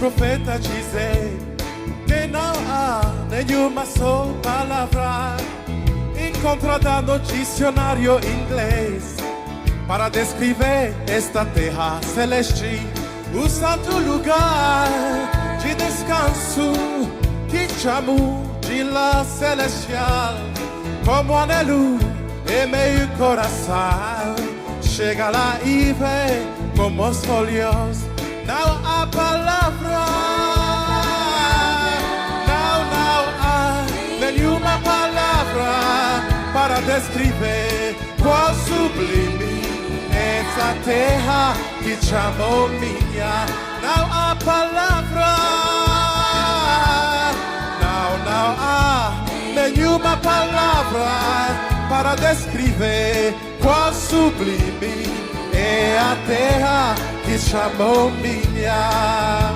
profeta dizem que não há nenhuma só palavra encontrada no dicionário inglês para descrever esta terra celeste, o santo lugar de descanso que chamo de lar celestial. Como anelo em meu coração, chega lá e vê como os olhos. Não há palavra, não há nenhuma palavra para descrever qual sublime essa terra que chamou minha. Não há palavra, não há nenhuma palavra para descrever qual sublime é a terra que chamou minha.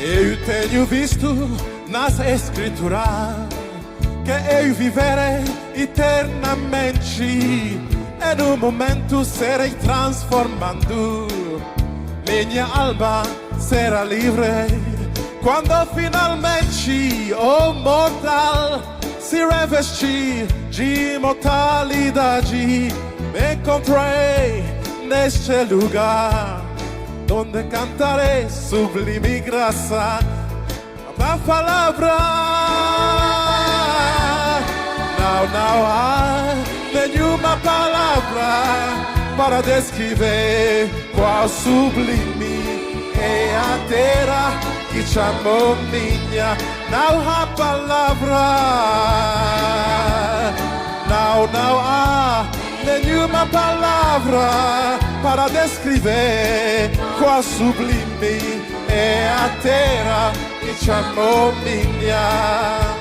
Eu tenho visto nas escrituras que eu viverei eternamente. E no momento serei transformando, minha alma será livre. Quando finalmente o mortal se revestir de imortalidade, me encontrei neste lugar onde cantarei sublime graça. A palavra não há nenhuma palavra para descrever qual sublime é a terra que chamou minha. Não há palavra, não há nenhuma palavra para descrever qual sublime é a terra que chamou minha.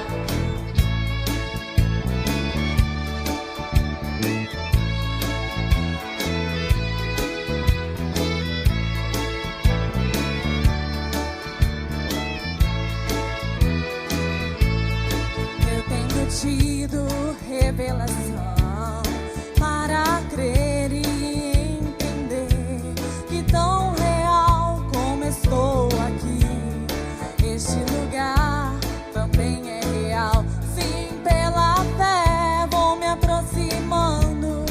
Tido revelação para crer e entender que tão real como estou aqui, este lugar também é real. Sim, pela fé vou me aproximando,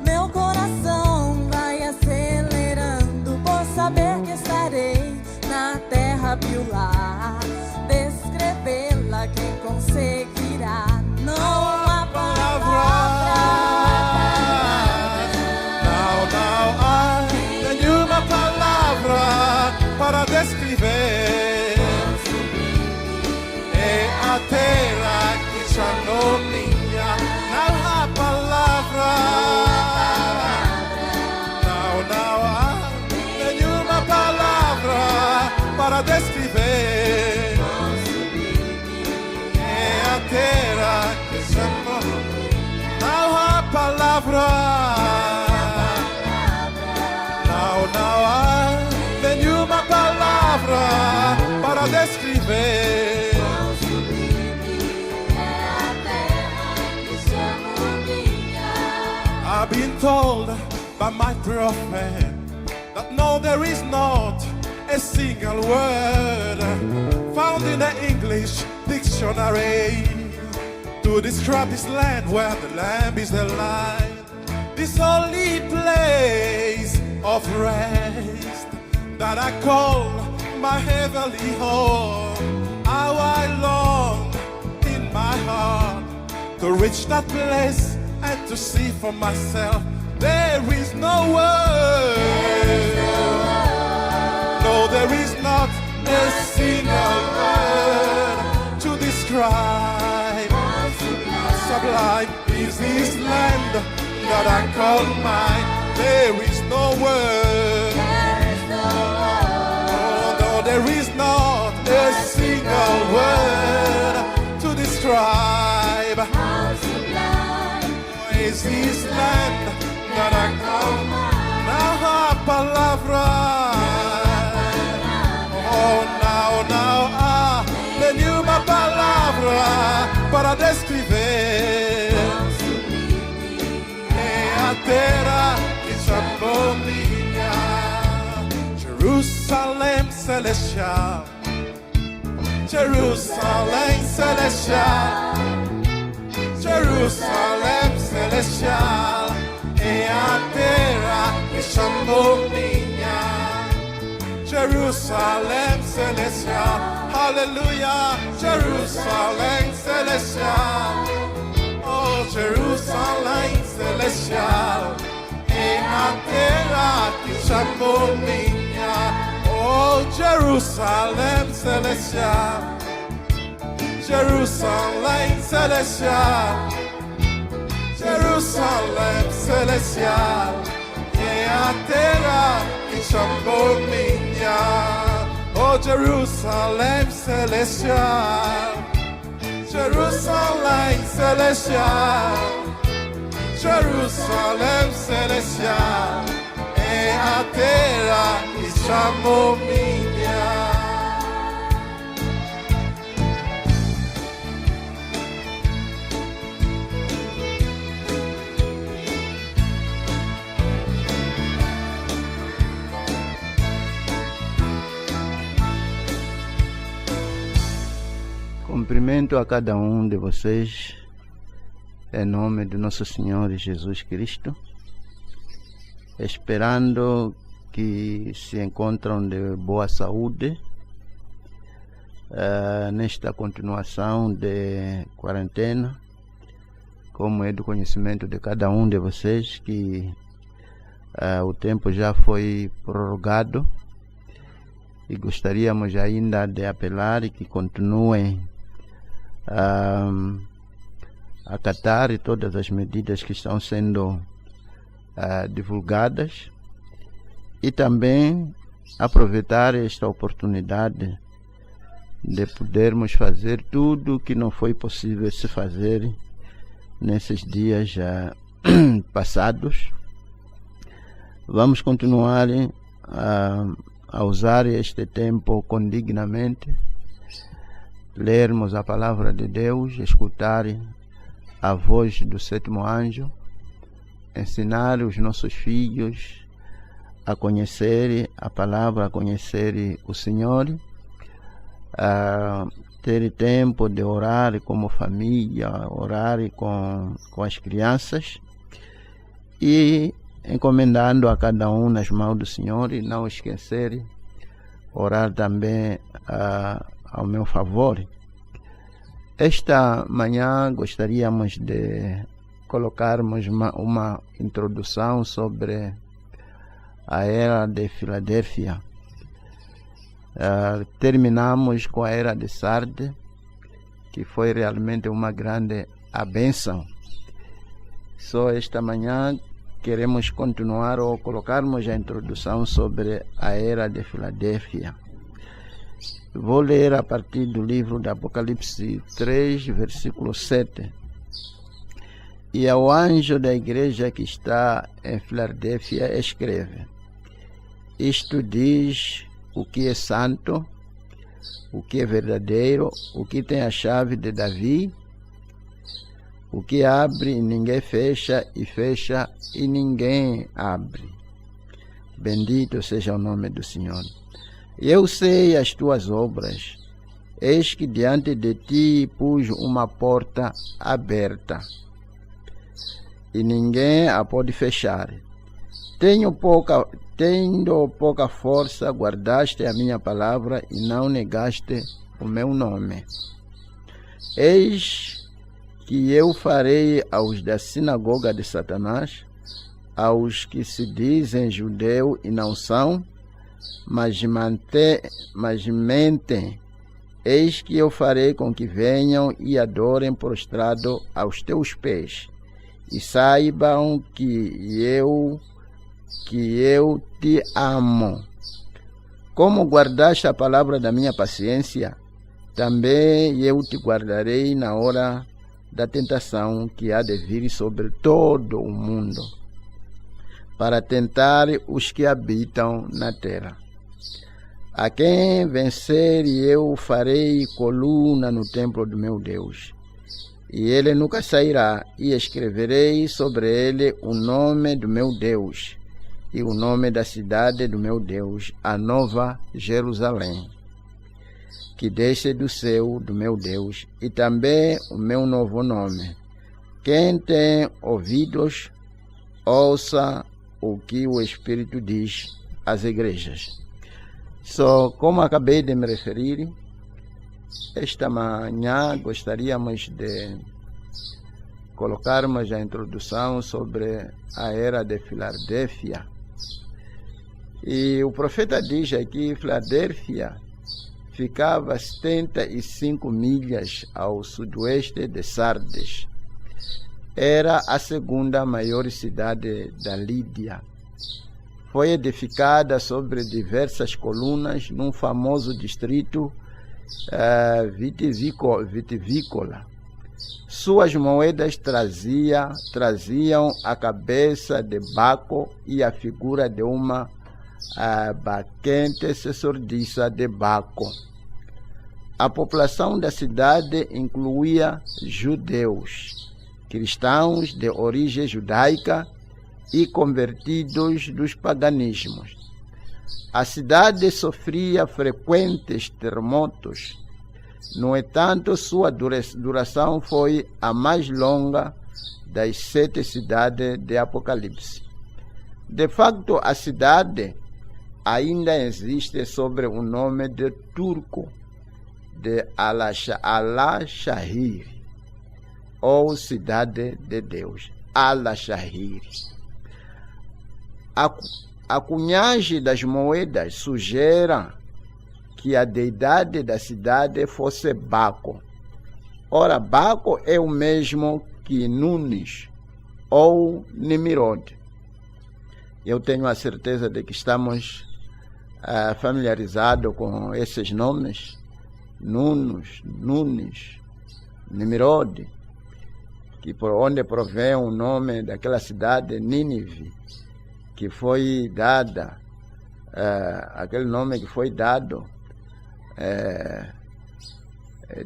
meu coração vai acelerando, por saber que estarei na terra piular, descrevê-la quem conseguirá. Não há palavra, não há nenhuma palavra para descrever é a terra que chamou minha. Não há palavra, não há nenhuma palavra para descrever é a terra. Não há palavra, não há nenhuma palavra para descrever. I've been told by my prophet that no, there is not a single word found in the English dictionary to describe this land where the Lamb is the light, this holy place of rest that I call my heavenly home. How I long in my heart to reach that place and to see for myself. There is no word, no, there is not a single word to describe. Sublime is this land that I call mine. There is no word, oh, no, there is not a single word to describe. Oh, is this land that I call mine? Now a palavra, oh, now celestial. Jerusalém celestial. Jerusalém celestial. É a terra que chamou minha. Jerusalém celestial. Aleluia. Jerusalém celestial. Oh, Jerusalém celestial. É a terra que chamou minha. Oh, Jerusalém celestial. Jerusalém celestial. Jerusalém celestial. É a terra que chamou minha. Oh, Jerusalém celestial. Jerusalém celestial. Jerusalém celestial. É a terra que chamou minha. Cumprimento a cada um de vocês em nome de nosso Senhor Jesus Cristo, esperando que se encontram de boa saúde nesta continuação de quarentena, como é do conhecimento de cada um de vocês que o tempo já foi prorrogado e gostaríamos ainda de apelar que continuem a acatar todas as medidas que estão sendo divulgadas e também aproveitar esta oportunidade de podermos fazer tudo o que não foi possível se fazer nesses dias passados. Vamos continuar a usar este tempo condignamente, lermos a palavra de Deus, escutar a voz do sétimo anjo, ensinar os nossos filhos a conhecer a palavra, a conhecer o Senhor, a ter tempo de orar como família, orar com as crianças e encomendando a cada um nas mãos do Senhor e não esquecer orar também ao meu favor. Esta manhã gostaríamos de colocarmos uma introdução sobre a era de Filadélfia. Terminamos com a era de Sardes, que foi realmente uma grande bênção. Só esta manhã queremos continuar ou colocarmos a introdução sobre a era de Filadélfia. Vou ler a partir do livro do Apocalipse 3, versículo 7. E ao anjo da igreja que está em Filadélfia escreve: isto diz o que é santo, o que é verdadeiro, o que tem a chave de Davi, o que abre e ninguém fecha, e fecha e ninguém abre. Bendito seja o nome do Senhor. Eu sei as tuas obras. Eis que diante de ti pus uma porta aberta, e ninguém a pode fechar. Tendo pouca força, guardaste a minha palavra e não negaste o meu nome. Eis que eu farei aos da sinagoga de Satanás, aos que se dizem judeu e não são, mas mentem. Eis que eu farei com que venham e adorem prostrado aos teus pés, e saibam que eu te amo. Como guardaste a palavra da minha paciência, também eu te guardarei na hora da tentação que há de vir sobre todo o mundo, para tentar os que habitam na terra. A quem vencer, eu farei coluna no templo do meu Deus, e ele nunca sairá, e escreverei sobre ele o nome do meu Deus, e o nome da cidade do meu Deus, a Nova Jerusalém, que desce do céu do meu Deus, e também o meu novo nome. Quem tem ouvidos, ouça o que o Espírito diz às igrejas. Como acabei de me referir, esta manhã gostaríamos de colocarmos a introdução sobre a era de Filadélfia. E o profeta diz aqui: Filadélfia ficava 75 milhas ao sudoeste de Sardes. Era a segunda maior cidade da Lídia. Foi edificada sobre diversas colunas num famoso distrito vitivícola. Suas moedas traziam a cabeça de Baco e a figura de uma baquente sacerdotisa de Baco. A população da cidade incluía judeus, cristãos de origem judaica e convertidos dos paganismos. A cidade sofria frequentes terremotos. No entanto, sua duração foi a mais longa das 7 cidades de Apocalipse. De facto, a cidade ainda existe sob o nome de turco de Al-Shahir, ou Cidade de Deus, Al-Shahir. A cunhagem das moedas sugere que a deidade da cidade fosse Baco. Ora, Baco é o mesmo que Nunes ou Nimirode. Eu tenho a certeza de que estamos familiarizados com esses nomes: Nunes, Nimirode, que por onde provém o nome daquela cidade, Nínive, que foi dada, aquele nome que foi dado,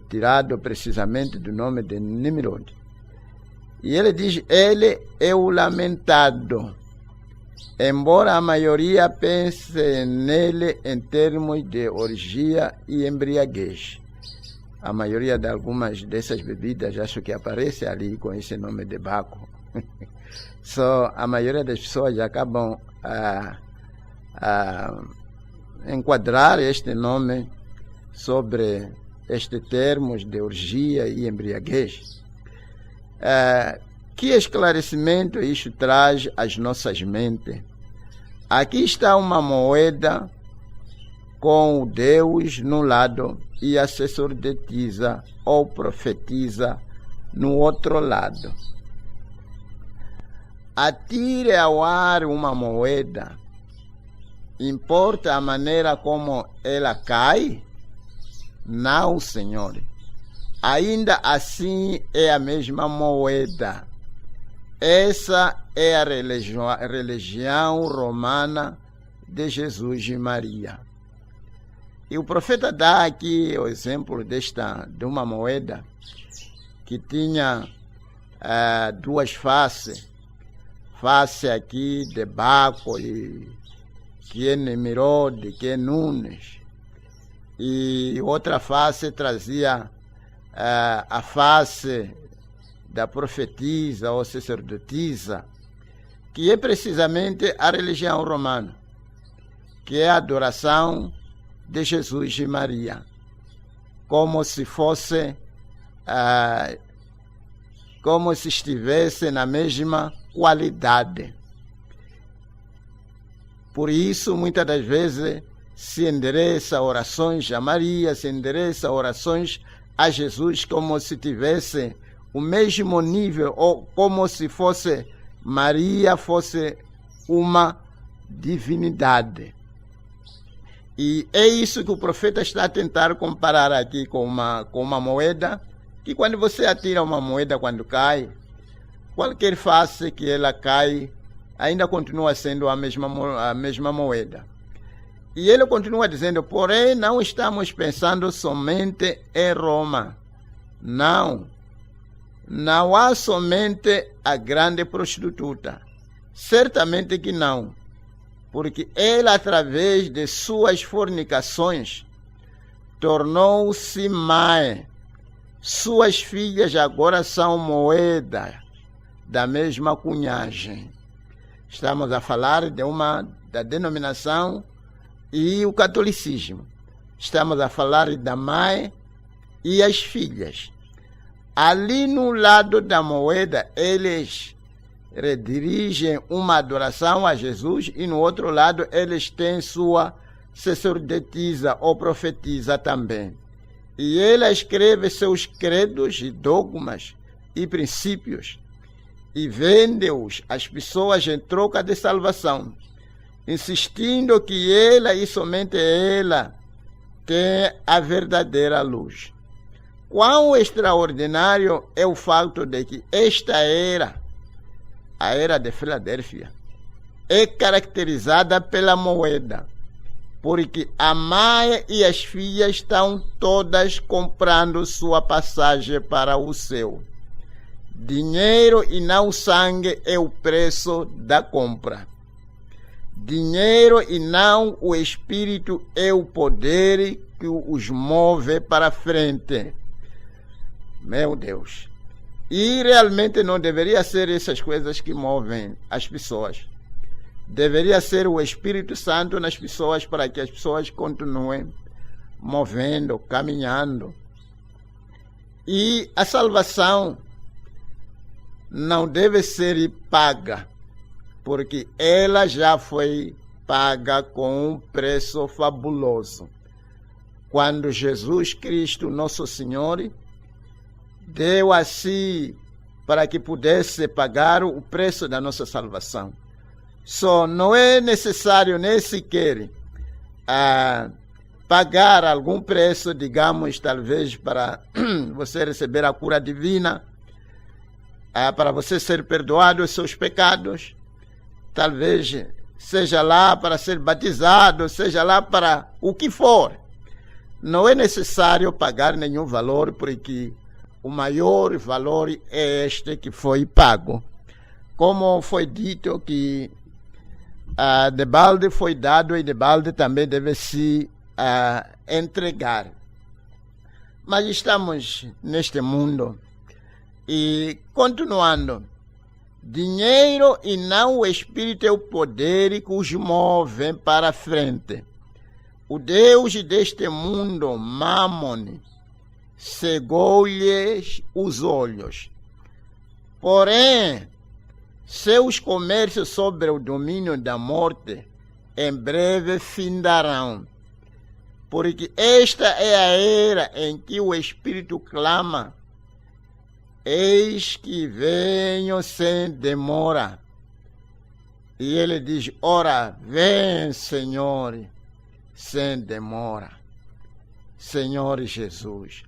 tirado precisamente do nome de Nimrod. E ele diz: ele é o lamentado, embora a maioria pense nele em termos de orgia e embriaguez. A maioria de algumas dessas bebidas acho que aparece ali com esse nome de Baco. A maioria das pessoas acabam a enquadrar este nome sobre estes termos de orgia e embriaguez. Que esclarecimento isso traz às nossas mentes? Aqui está uma moeda com o Deus no lado e a sacerdotisa ou profetisa no outro lado. Atire ao ar uma moeda. Importa a maneira como ela cai? Não, Senhor. Ainda assim é a mesma moeda. Essa é a religião romana de Jesus e Maria. E o profeta dá aqui o exemplo de uma moeda que tinha duas faces. Face aqui de Baco, que é Nimirode, que é Nunes. E outra face trazia a face da profetisa ou sacerdotisa, que é precisamente a religião romana, que é a adoração de Jesus e Maria, como se fosse, como se estivesse na mesma qualidade. Por isso, muitas das vezes, se endereça orações a Maria, se endereça orações a Jesus como se tivesse o mesmo nível, ou como se fosse Maria fosse uma divindade. E é isso que o profeta está a tentar comparar aqui com uma moeda, que quando você atira uma moeda, quando cai, qualquer face que ela cai, ainda continua sendo a mesma moeda. E ele continua dizendo: porém, não estamos pensando somente em Roma. Não há somente a grande prostituta. Certamente que não. Porque ela, através de suas fornicações, tornou-se mãe. Suas filhas agora são moeda da mesma cunhagem. Estamos a falar da denominação e o catolicismo. Estamos a falar da mãe e as filhas. Ali no lado da moeda, eles redirigem uma adoração a Jesus e no outro lado eles têm sua sacerdotisa ou profetisa também. E ela escreve seus credos e dogmas e princípios e vende-os às pessoas em troca de salvação, insistindo que ela e somente ela tem a verdadeira luz. Quão extraordinário é o fato de que esta era, a era de Filadélfia, é caracterizada pela moeda, porque a mãe e as filhas estão todas comprando sua passagem para o céu. Dinheiro e não sangue é o preço da compra. Dinheiro e não o espírito é o poder que os move para frente. Meu Deus. E realmente não deveria ser essas coisas que movem as pessoas. Deveria ser o Espírito Santo nas pessoas para que as pessoas continuem movendo, caminhando. E a salvação não deve ser paga, porque ela já foi paga com um preço fabuloso. Quando Jesus Cristo, nosso Senhor, deu a si para que pudesse pagar o preço da nossa salvação. Só não é necessário nem sequer pagar algum preço, digamos, talvez para você receber a cura divina, para você ser perdoado os seus pecados, talvez seja lá para ser batizado, seja lá para o que for. Não é necessário pagar nenhum valor, porque o maior valor é este que foi pago. Como foi dito que de balde foi dado e de balde também deve se entregar. Mas estamos neste mundo e continuando. Dinheiro e não o espírito é o poder que os move para frente. O Deus deste mundo, Mamon, cegou-lhes os olhos. Porém, seus comércios sobre o domínio da morte em breve findarão, porque esta é a era em que o Espírito clama: eis que venho sem demora. E ele diz: ora, vem, Senhor, sem demora. Senhor Jesus.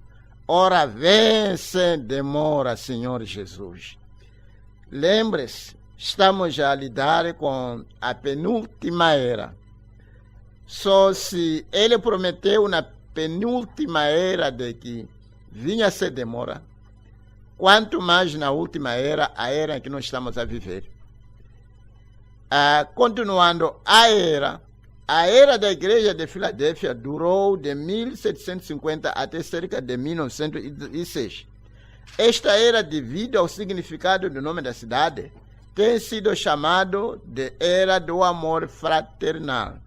Ora, vem sem demora, Senhor Jesus. Lembre-se, estamos a lidar com a penúltima era. Só se ele prometeu na penúltima era de que vinha sem demora, quanto mais na última era, a era em que nós estamos a viver. Continuando, a era da igreja de Filadélfia durou de 1750 até cerca de 1906. Esta era, devido ao significado do nome da cidade, tem sido chamado de Era do Amor Fraternal,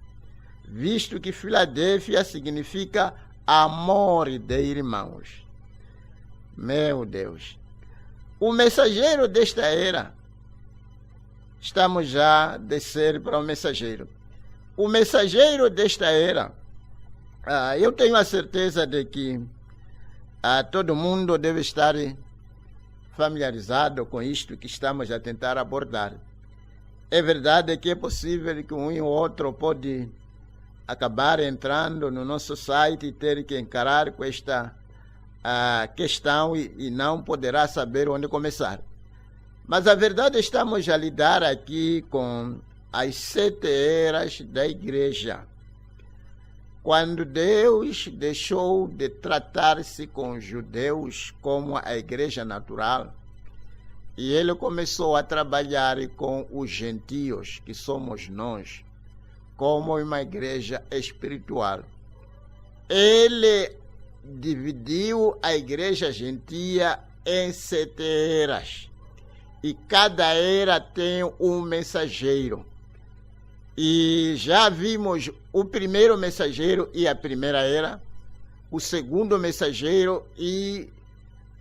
visto que Filadélfia significa amor de irmãos. Meu Deus. O mensageiro desta era, estamos já a descer para o mensageiro. O mensageiro desta era, eu tenho a certeza de que todo mundo deve estar familiarizado com isto que estamos a tentar abordar. É verdade que é possível que um e outro pode acabar entrando no nosso site e ter que encarar com esta questão e não poderá saber onde começar. Mas a verdade, estamos a lidar aqui com as 7 eras da igreja. Quando Deus deixou de tratar-se com os judeus como a igreja natural, e ele começou a trabalhar com os gentios, que somos nós, como uma igreja espiritual. ele dividiu a igreja gentia em 7 eras. E cada era tem um mensageiro. E já vimos o primeiro mensageiro e a primeira era, o segundo mensageiro e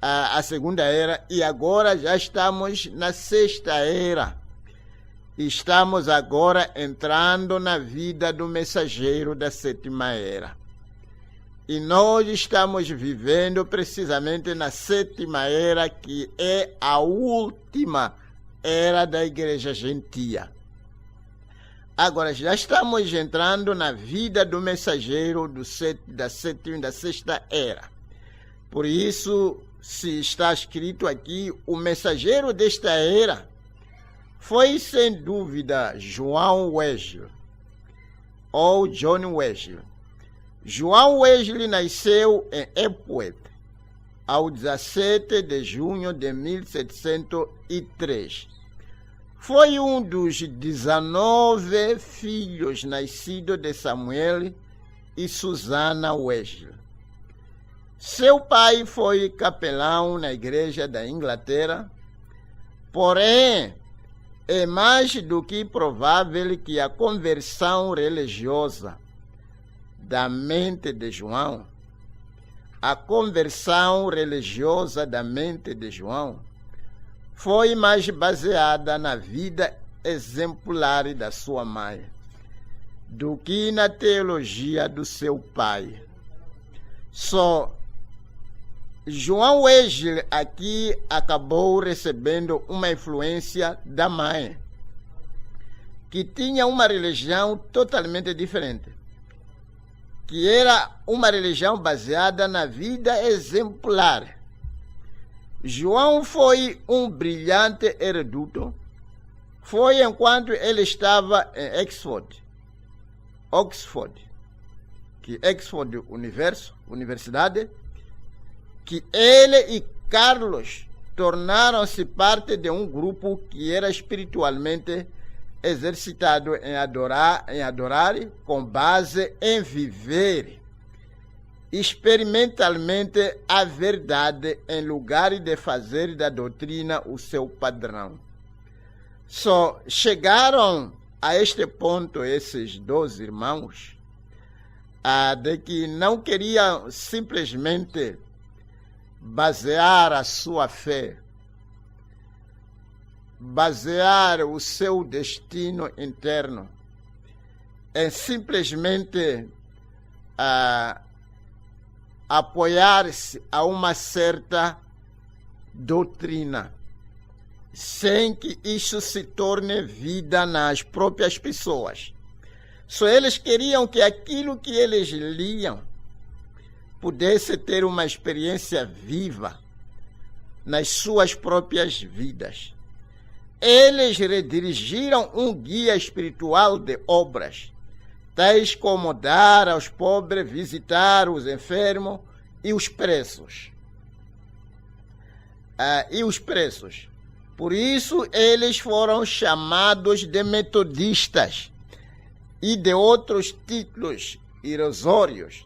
a segunda era, e agora já estamos na 6ª era. Estamos agora entrando na vida do mensageiro da 7ª era. E nós estamos vivendo precisamente na 7ª era, que é a última era da igreja gentia. Agora, já estamos entrando na vida do mensageiro da 6ª era. Por isso, se está escrito aqui, o mensageiro desta era foi, sem dúvida, João Wesley, ou John Wesley. João Wesley nasceu em Epworth, ao 17 de junho de 1703. Foi um dos 19 filhos nascidos de Samuel e Susana Wesley. Seu pai foi capelão na igreja da Inglaterra, porém, é mais do que provável que a conversão religiosa da mente de João, foi mais baseada na vida exemplar da sua mãe do que na teologia do seu pai. Só João Wesley aqui acabou recebendo uma influência da mãe, que tinha uma religião totalmente diferente, que era uma religião baseada na vida exemplar. João foi um brilhante erudito. Foi enquanto ele estava em Oxford, Universidade, que ele e Carlos tornaram-se parte de um grupo que era espiritualmente exercitado em adorar com base em viver experimentalmente a verdade em lugar de fazer da doutrina o seu padrão. Só chegaram a este ponto esses 2 irmãos de que não queriam simplesmente basear a sua fé, basear o seu destino interno em simplesmente apoiar-se a uma certa doutrina, sem que isso se torne vida nas próprias pessoas. Só eles queriam que aquilo que eles liam pudesse ter uma experiência viva nas suas próprias vidas. Eles redirigiram um guia espiritual de obras, tais como dar aos pobres, visitar os enfermos e os presos. Por isso, eles foram chamados de metodistas e de outros títulos irrisórios.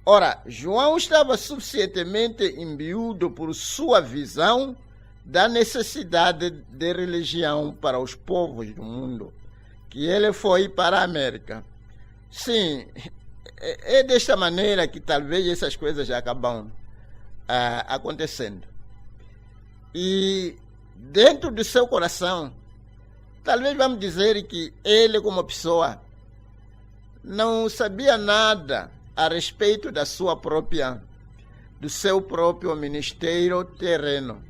Ora, João estava suficientemente imbuído por sua visão da necessidade de religião para os povos do mundo, que ele foi para a América. Sim, é desta maneira que talvez essas coisas já acabam acontecendo. E dentro do seu coração, talvez vamos dizer que ele, como pessoa, não sabia nada a respeito do seu próprio ministério terreno.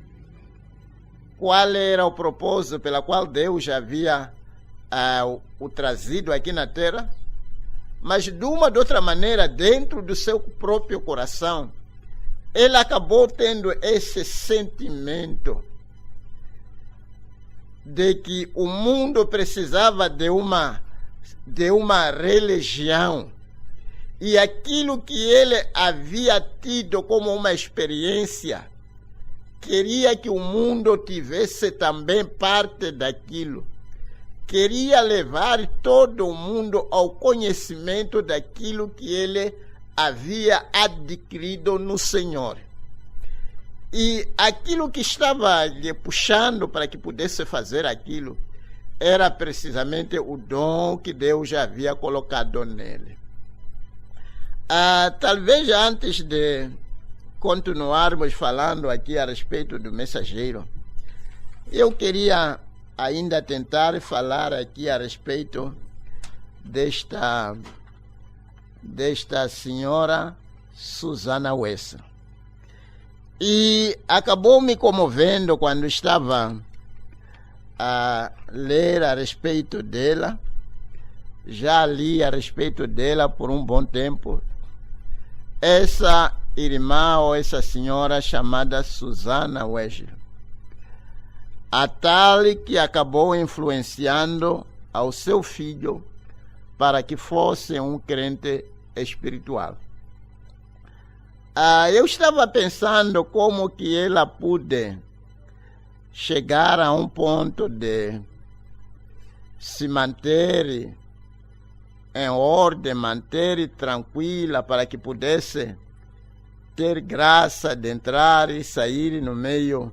Qual era o propósito pela qual Deus já havia o trazido aqui na terra? Mas de uma ou de outra maneira, dentro do seu próprio coração, ele acabou tendo esse sentimento de que o mundo precisava de uma religião. E aquilo que ele havia tido como uma experiência, queria que o mundo tivesse também parte daquilo. Queria levar todo o mundo ao conhecimento daquilo que ele havia adquirido no Senhor. E aquilo que estava lhe puxando para que pudesse fazer aquilo era precisamente o dom que Deus já havia colocado nele. Talvez antes de continuarmos falando aqui a respeito do mensageiro, eu queria ainda tentar falar aqui a respeito desta senhora Susana Wesley. E acabou me comovendo quando estava a ler a respeito dela. Já li a respeito dela por um bom tempo. Essa irmã ou essa senhora chamada Susana Wesley, a tal que acabou influenciando ao seu filho para que fosse um crente espiritual. Eu estava pensando como que ela pôde chegar a um ponto de se manter em ordem, manter tranquila para que pudesse ter graça de entrar e sair no meio,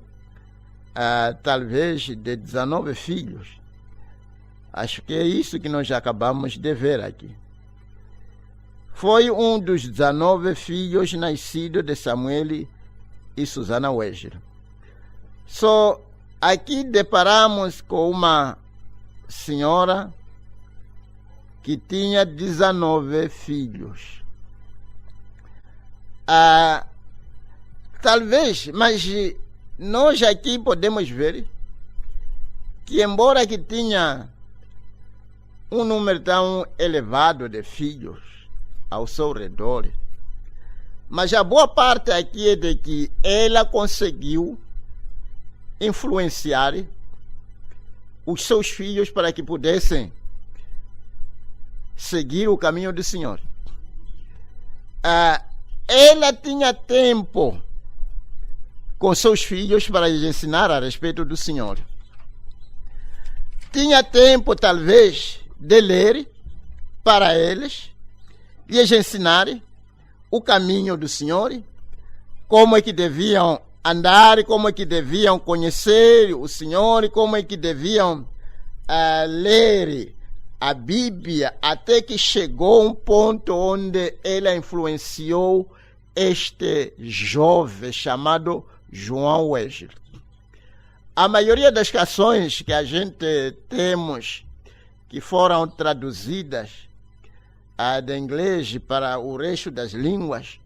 talvez, de 19 filhos. Acho que é isso que nós acabamos de ver aqui. Foi um dos 19 filhos nascidos de Samuel e Susana Wesley. Aqui deparamos com uma senhora que tinha 19 filhos. Talvez, mas nós aqui podemos ver que, embora que tinha um número tão elevado de filhos ao seu redor, mas a boa parte aqui é de que ela conseguiu influenciar os seus filhos para que pudessem seguir o caminho do Senhor. Ela tinha tempo com seus filhos para lhes ensinar a respeito do Senhor. Tinha tempo, talvez, de ler para eles, lhes ensinar o caminho do Senhor, como é que deviam andar, como é que deviam conhecer o Senhor, como é que deviam ler a Bíblia, até que chegou um ponto onde ela influenciou este jovem chamado João Wesley. A maioria das canções que a gente temos, que foram traduzidas de inglês para o resto das línguas,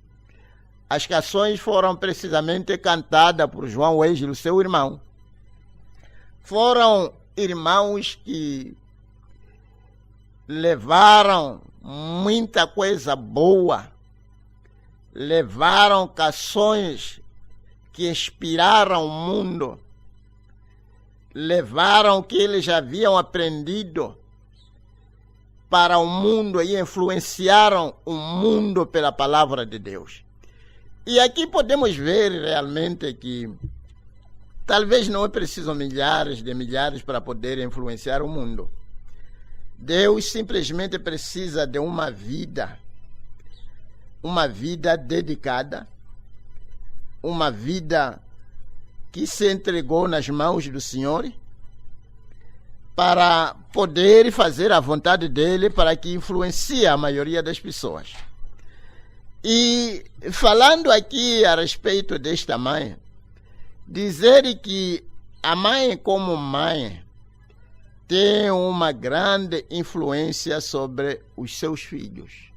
as canções foram precisamente cantadas por João Wesley, seu irmão. Foram irmãos que levaram muita coisa boa, levaram canções que inspiraram o mundo, levaram o que eles já haviam aprendido para o mundo e influenciaram o mundo pela palavra de Deus. E aqui podemos ver realmente que talvez não é preciso milhares de milhares para poder influenciar o mundo. Deus simplesmente precisa de uma vida dedicada, uma vida que se entregou nas mãos do Senhor para poder fazer a vontade dele, para que influencie a maioria das pessoas. E falando aqui a respeito desta mãe, dizer que a mãe como mãe tem uma grande influência sobre os seus filhos.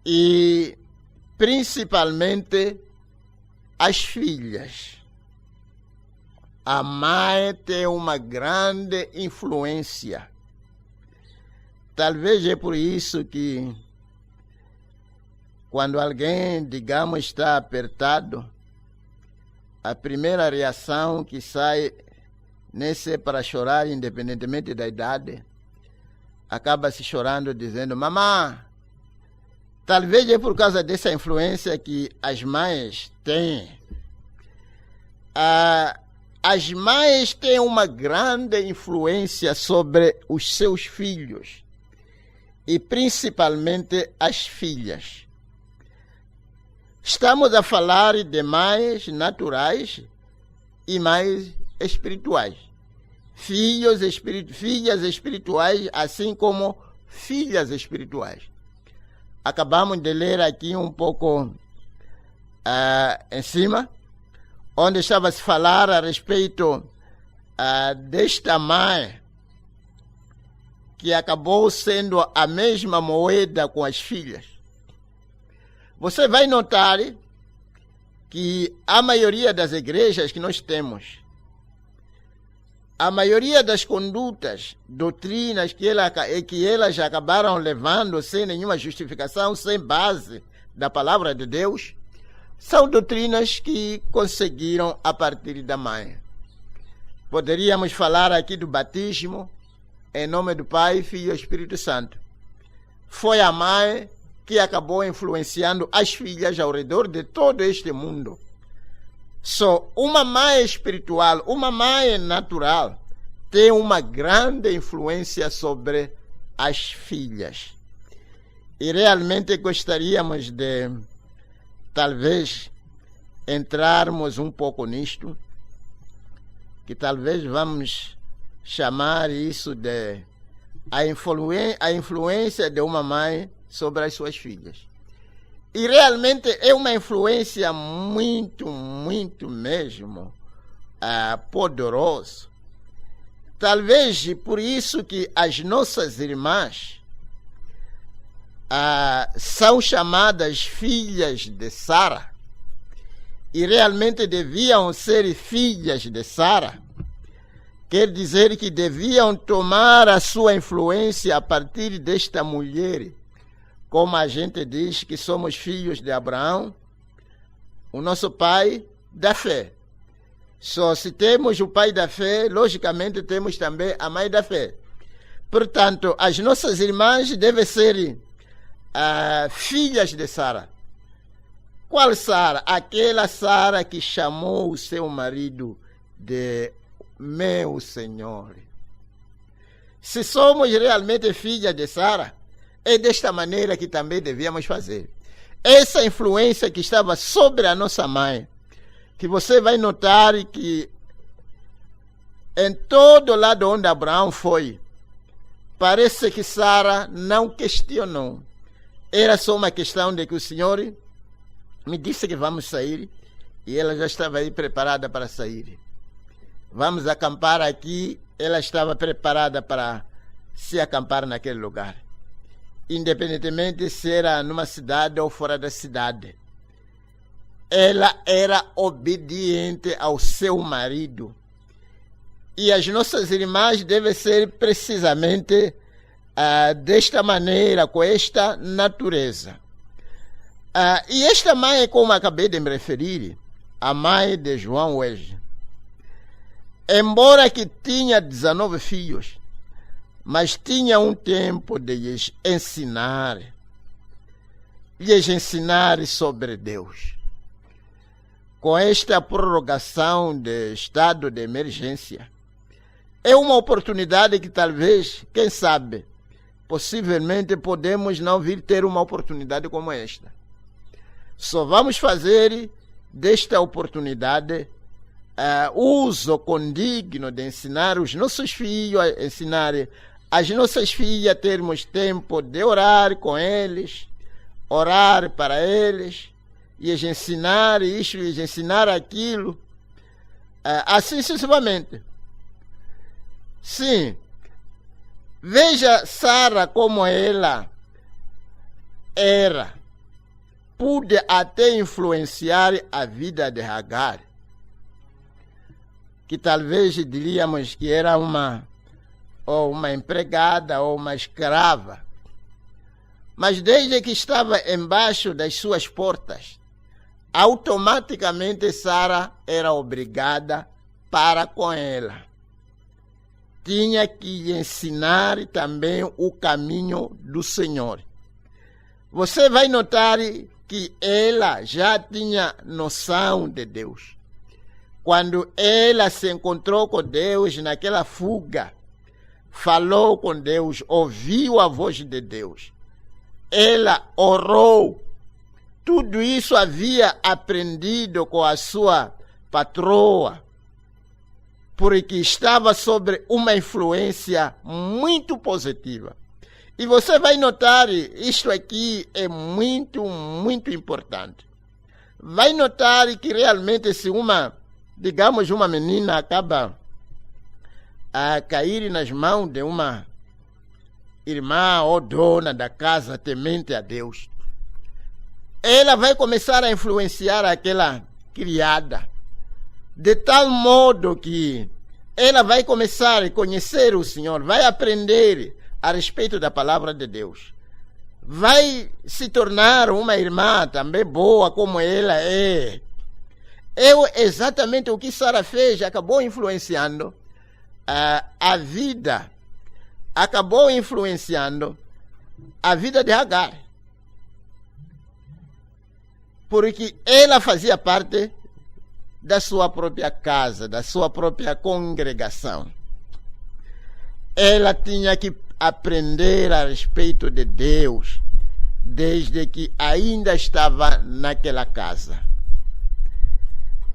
E principalmente as filhas. A mãe tem uma grande influência. Talvez é por isso que quando alguém, digamos, está apertado, a primeira reação que sai nesse é para chorar, independentemente da idade, acaba se chorando dizendo: mamãe. Talvez é por causa dessa influência que as mães têm. As mães têm uma grande influência sobre os seus filhos. e principalmente as filhas. Estamos a falar de mães naturais e mães espirituais. Filhas espirituais, assim como filhas espirituais. Acabamos de ler aqui um pouco em cima, onde estava a se falar a respeito desta mãe que acabou sendo a mesma moeda com as filhas. Você vai notar que a maioria das igrejas que nós temos, a maioria das condutas, doutrinas que elas acabaram levando sem nenhuma justificação, sem base da palavra de Deus, são doutrinas que conseguiram a partir da mãe. Poderíamos falar aqui do batismo, em nome do Pai, Filho e Espírito Santo. Foi a mãe que acabou influenciando as filhas ao redor de todo este mundo. Só uma mãe espiritual, uma mãe natural, tem uma grande influência sobre as filhas. E realmente gostaríamos de, talvez, entrarmos um pouco nisto, que talvez vamos chamar isso de a influência de uma mãe sobre as suas filhas. E realmente é uma influência muito, muito mesmo poderosa. Talvez por isso que as nossas irmãs são chamadas filhas de Sara, e realmente deviam ser filhas de Sara. Quer dizer que deviam tomar a sua influência a partir desta mulher. Como a gente diz que somos filhos de Abraão, o nosso pai da fé. Só se temos o pai da fé, logicamente temos também a mãe da fé. Portanto, as nossas irmãs devem ser filhas de Sara. Qual Sara? Aquela Sara que chamou o seu marido de meu Senhor. Se somos realmente filhas de Sara, é desta maneira que também devíamos fazer. Essa influência que estava sobre a nossa mãe, que você vai notar que em todo lado onde Abraão foi, parece que Sara não questionou. Era só uma questão de que o Senhor me disse que vamos sair, e ela já estava aí preparada para sair. Vamos acampar aqui, ela estava preparada para se acampar naquele lugar. Independentemente se era numa cidade ou fora da cidade. Ela era obediente ao seu marido. E as nossas irmãs devem ser precisamente desta maneira, com esta natureza. E esta mãe, como acabei de me referir, a mãe de João Wesley, embora que tinha 19 filhos, mas tinha um tempo de lhes ensinar sobre Deus. Com esta prorrogação de estado de emergência, é uma oportunidade que talvez, quem sabe, possivelmente podemos não vir ter uma oportunidade como esta. Só vamos fazer desta oportunidade uso condigno de ensinar os nossos filhos, ensinar as nossas filhas a termos tempo de orar com eles, orar para eles, e lhes ensinar isto, lhes ensinar aquilo, assim sucessivamente. Sim, veja Sara como ela era, pude até influenciar a vida de Agar, que talvez diríamos que era uma empregada ou uma escrava. Mas desde que estava embaixo das suas portas, automaticamente Sara era obrigada para com ela. Tinha que ensinar também o caminho do Senhor. Você vai notar que ela já tinha noção de Deus. Quando ela se encontrou com Deus naquela fuga falou com Deus, ouviu a voz de Deus. Ela orou. Tudo isso havia aprendido com a sua patroa, porque estava sobre uma influência muito positiva. E você vai notar, isto aqui é muito, muito importante. Vai notar que realmente se uma menina acaba a cair nas mãos de uma irmã ou dona da casa temente a Deus, ela vai começar a influenciar aquela criada, de tal modo que ela vai começar a conhecer o Senhor, vai aprender a respeito da palavra de Deus, vai se tornar uma irmã também boa como ela é. É exatamente o que Sara fez, acabou influenciando a vida, acabou influenciando a vida de Agar, porque ela fazia parte da sua própria casa, da sua própria congregação. Ela tinha que aprender a respeito de Deus desde que ainda estava naquela casa.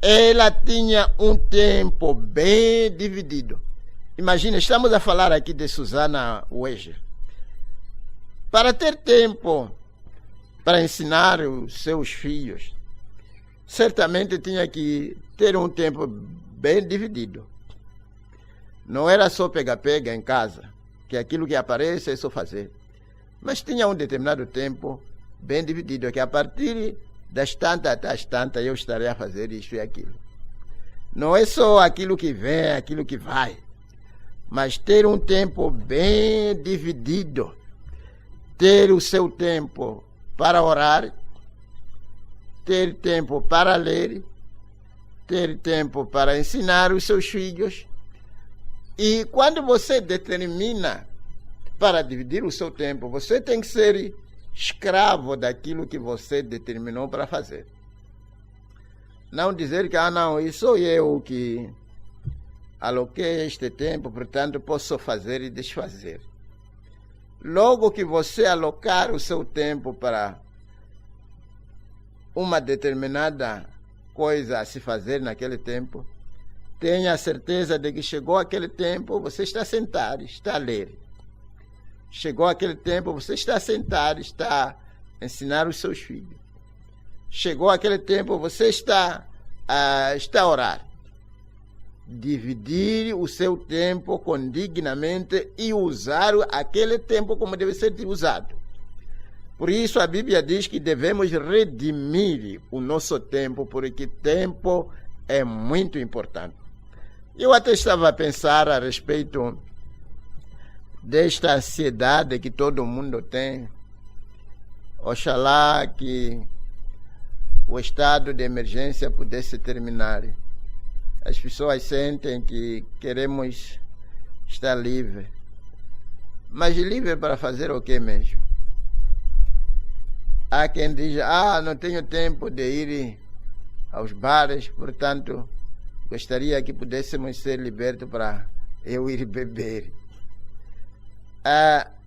Ela tinha um tempo bem dividido. Imagina, estamos a falar aqui de Susana Weger. Para ter tempo para ensinar os seus filhos, certamente tinha que ter um tempo bem dividido. Não era só pega-pega em casa, que aquilo que aparece é só fazer. Mas tinha um determinado tempo bem dividido, que a partir das tantas até as tantas eu estarei a fazer isso e aquilo. Não é só aquilo que vem, aquilo que vai, mas ter um tempo bem dividido, ter o seu tempo para orar, ter tempo para ler, ter tempo para ensinar os seus filhos. E quando você determina para dividir o seu tempo, você tem que ser escravo daquilo que você determinou para fazer. Não dizer que, não, isso sou eu que aloquei este tempo, portanto posso fazer e desfazer. Logo que você alocar o seu tempo para uma determinada coisa a se fazer naquele tempo, tenha a certeza de que chegou aquele tempo, você está sentado, está a ler. Chegou aquele tempo, você está sentado, está a ensinar os seus filhos. Chegou aquele tempo, você está a orar. Dividir o seu tempo condignamente e usar aquele tempo como deve ser usado. Por isso a Bíblia diz que devemos redimir o nosso tempo, porque tempo é muito importante. Eu até estava a pensar a respeito desta ansiedade que todo mundo tem. Oxalá que o estado de emergência pudesse terminar. As pessoas sentem que queremos estar livre. Mas livre para fazer o que mesmo? Há quem diz, não tenho tempo de ir aos bares, portanto, gostaria que pudéssemos ser libertos para eu ir beber.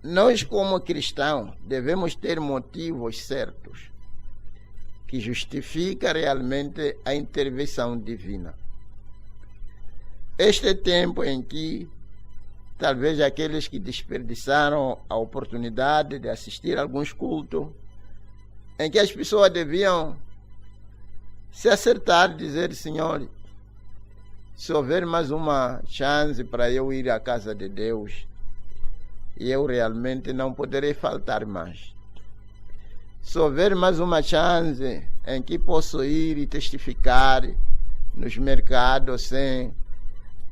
Nós, como cristãos, devemos ter motivos certos que justificam realmente a intervenção divina. Este tempo em que talvez aqueles que desperdiçaram a oportunidade de assistir a alguns cultos, em que as pessoas deviam se acertar e dizer, Senhor, se houver mais uma chance para eu ir à casa de Deus, eu realmente não poderei faltar mais. Se houver mais uma chance em que posso ir e testificar nos mercados sem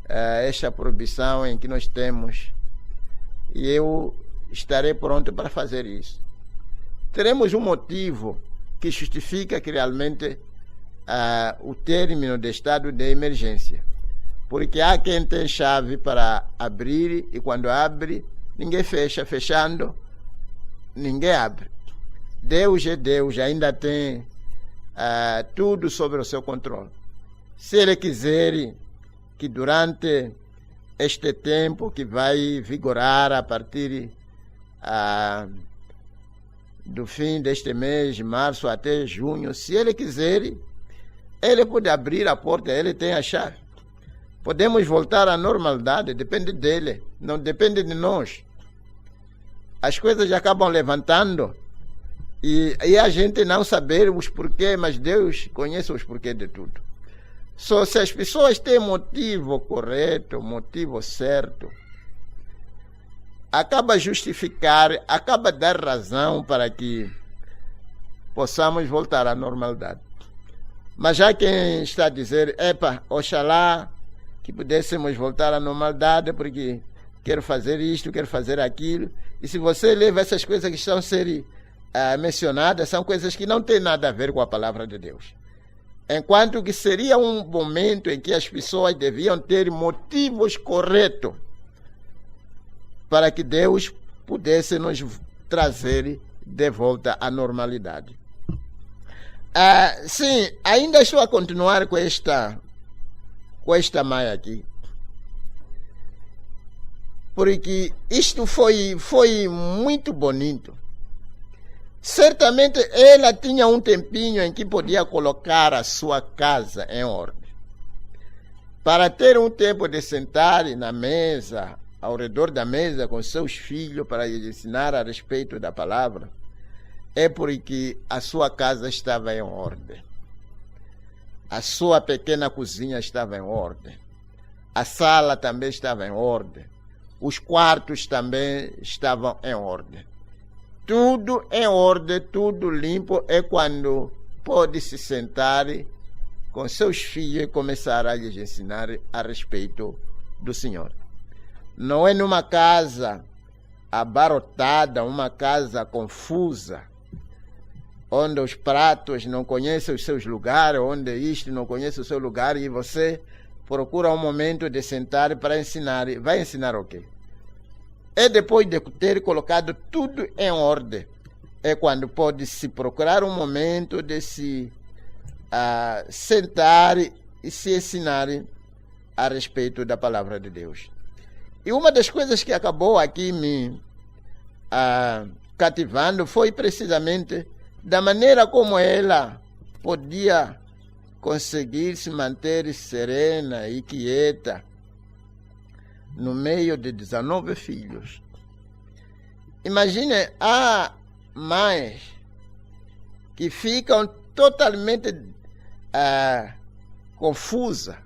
esta proibição em que nós temos, e eu estarei pronto para fazer isso. Teremos um motivo que justifica que realmente o término do estado de emergência. Porque há quem tem chave para abrir e quando abre, ninguém fecha. Fechando, ninguém abre. Deus é Deus, ainda tem tudo sob o seu controle. Se Ele quiser que durante este tempo que vai vigorar a partir do fim deste mês, março até junho, se ele quiser, ele pode abrir a porta, ele tem a chave. Podemos voltar à normalidade, depende dele, não depende de nós. As coisas acabam levantando e a gente não saber os porquês, mas Deus conhece os porquês de tudo. Só se as pessoas têm motivo correto, motivo certo, acaba justificar, acaba dar razão para que possamos voltar à normalidade. Mas já quem está a dizer, oxalá que pudéssemos voltar à normalidade, porque quero fazer isto, quero fazer aquilo. E se você leva essas coisas que estão a ser mencionadas, são coisas que não têm nada a ver com a palavra de Deus. Enquanto que seria um momento em que as pessoas deviam ter motivos corretos para que Deus pudesse nos trazer de volta à normalidade. Sim, ainda estou a continuar com esta mãe aqui. Porque isto foi muito bonito. Certamente ela tinha um tempinho em que podia colocar a sua casa em ordem. Para ter um tempo de sentar na mesa, ao redor da mesa com seus filhos, para lhes ensinar a respeito da palavra, é porque a sua casa estava em ordem. A sua pequena cozinha estava em ordem. A sala também estava em ordem. Os quartos também estavam em ordem. Tudo em ordem, tudo limpo, é quando pode se sentar com seus filhos e começar a lhes ensinar a respeito do Senhor. Não é numa casa abarrotada, uma casa confusa, onde os pratos não conhecem os seus lugares, onde isto não conhece o seu lugar, e você procura um momento de sentar para ensinar. Vai ensinar o quê? É depois de ter colocado tudo em ordem, é quando pode se procurar um momento de se sentar e se ensinar a respeito da palavra de Deus. E uma das coisas que acabou aqui me cativando foi precisamente da maneira como ela podia conseguir se manter serena e quieta no meio de 19 filhos. Imagine, há mães que ficam totalmente confusas,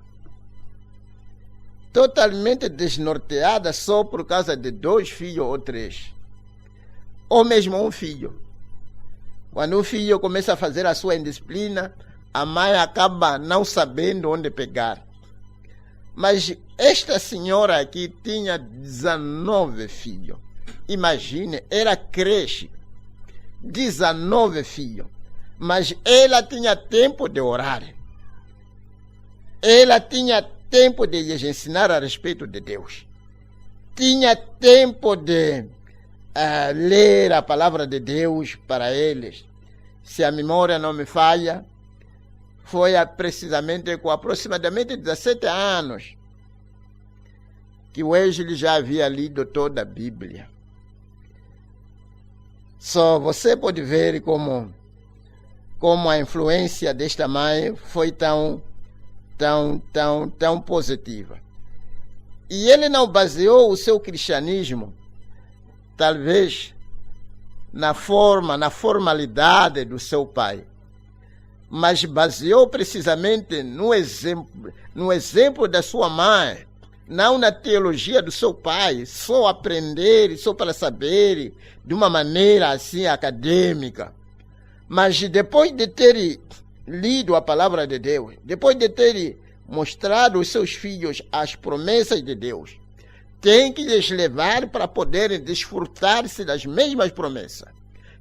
totalmente desnorteadas só por causa de 2 filhos ou 3, ou mesmo um filho. Quando o filho começa a fazer a sua indisciplina, a mãe acaba não sabendo onde pegar. Mas esta senhora aqui tinha 19 filhos. Imagine, era creche, 19 filhos. Mas ela tinha tempo de orar. Ela tinha tempo de lhes ensinar a respeito de Deus. Tinha tempo de ler a palavra de Deus para eles. Se a memória não me falha, foi precisamente com aproximadamente 17 anos que o Wesley já havia lido toda a Bíblia. Só você pode ver como a influência desta mãe foi tão positiva. E ele não baseou o seu cristianismo, talvez, na formalidade do seu pai, mas baseou precisamente no exemplo da sua mãe, não na teologia do seu pai, só aprender, só para saber, de uma maneira assim acadêmica. Mas depois de ter lido a palavra de Deus, depois de ter mostrado aos seus filhos as promessas de Deus, tem que lhes levar para poderem desfrutar-se das mesmas promessas.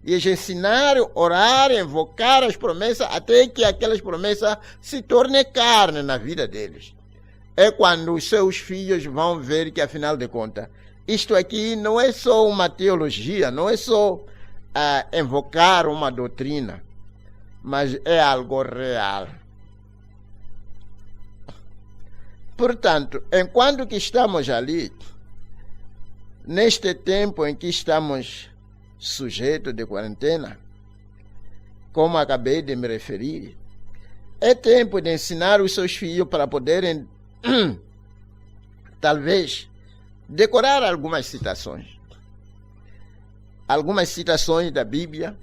E lhes ensinar, orar, invocar as promessas, até que aquelas promessas se tornem carne na vida deles. É quando os seus filhos vão ver que, afinal de contas, isto aqui não é só uma teologia, não é só invocar uma doutrina, mas é algo real. Portanto, enquanto que estamos ali, neste tempo em que estamos sujeitos de quarentena, como acabei de me referir, é tempo de ensinar os seus filhos para poderem, talvez, decorar algumas citações da Bíblia,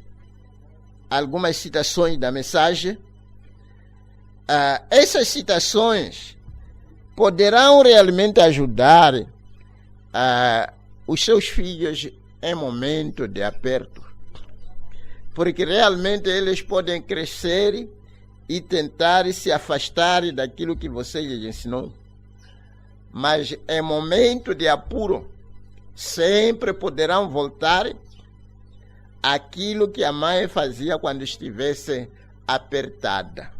algumas citações da mensagem. Essas citações poderão realmente ajudar os seus filhos em momento de aperto, porque realmente eles podem crescer e tentar se afastar daquilo que você lhes ensinou, mas em momento de apuro sempre poderão voltar àquilo que a mãe fazia quando estivesse apertada.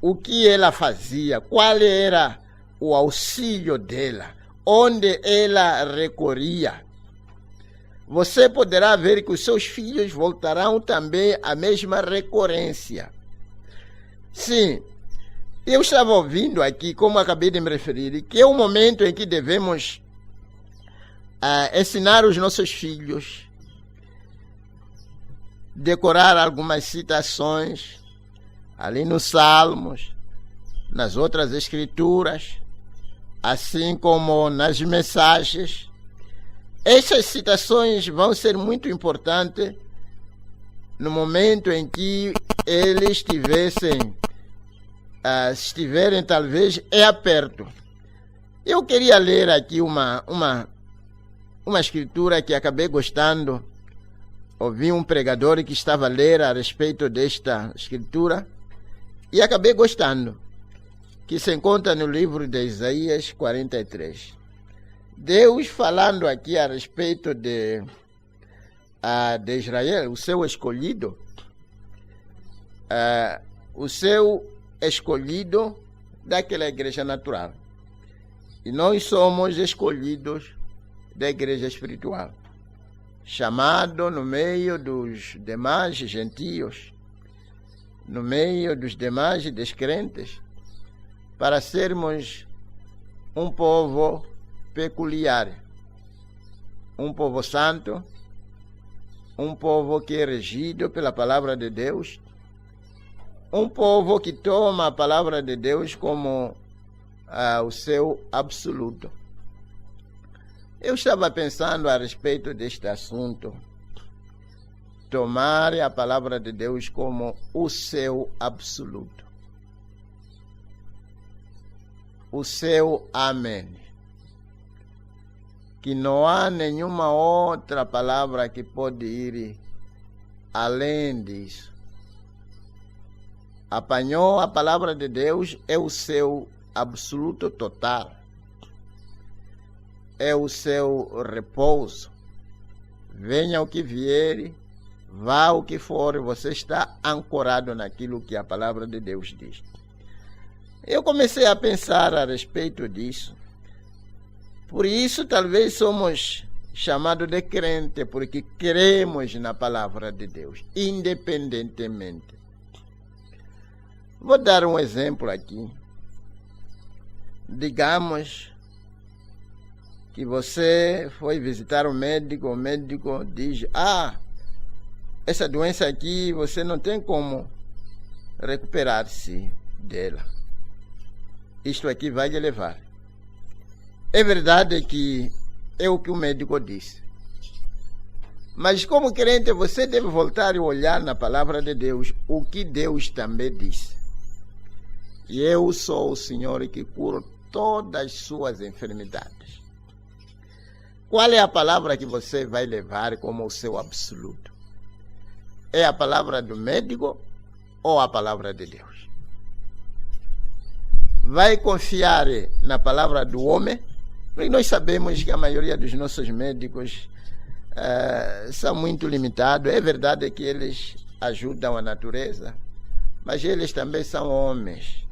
O que ela fazia, qual era o auxílio dela, onde ela recorria. Você poderá ver que os seus filhos voltarão também à mesma recorrência. Sim, eu estava ouvindo aqui, como acabei de me referir, que é o momento em que devemos ensinar os nossos filhos, decorar algumas citações, ali nos Salmos, nas outras escrituras, assim como nas mensagens. Essas citações vão ser muito importantes no momento em que eles estiverem talvez aperto. Eu queria ler aqui uma escritura que acabei gostando. Ouvi um pregador que estava a ler a respeito desta escritura e acabei gostando, que se encontra no livro de Isaías 43. Deus falando aqui a respeito de Israel, o seu escolhido, daquela igreja natural. E nós somos escolhidos da igreja espiritual, chamado no meio dos demais gentios, no meio dos demais descrentes, para sermos um povo peculiar, um povo santo, um povo que é regido pela palavra de Deus, um povo que toma a palavra de Deus como o seu absoluto. Eu estava pensando a respeito deste assunto, tomar a palavra de Deus como o seu absoluto, o seu amém, que não há nenhuma outra palavra que pode ir além disso. Apanhou a palavra de Deus, é o seu absoluto total, é o seu repouso. Venha o que vier, vá o que for, você está ancorado naquilo que a palavra de Deus diz. Eu comecei a pensar a respeito disso. Por isso, talvez somos chamados de crente, porque cremos na palavra de Deus, independentemente. Vou dar um exemplo aqui. Digamos que você foi visitar o médico diz: essa doença aqui você não tem como recuperar-se dela. Isto aqui vai lhe levar. É verdade que é o que o médico disse. Mas como crente você deve voltar e olhar na palavra de Deus o que Deus também disse. E eu sou o Senhor que curo todas as suas enfermidades. Qual é a palavra que você vai levar como o seu absoluto? É a palavra do médico ou a palavra de Deus? Vai confiar na palavra do homem? Porque nós sabemos que a maioria dos nossos médicos são muito limitados. É verdade que eles ajudam a natureza, mas eles também são homens.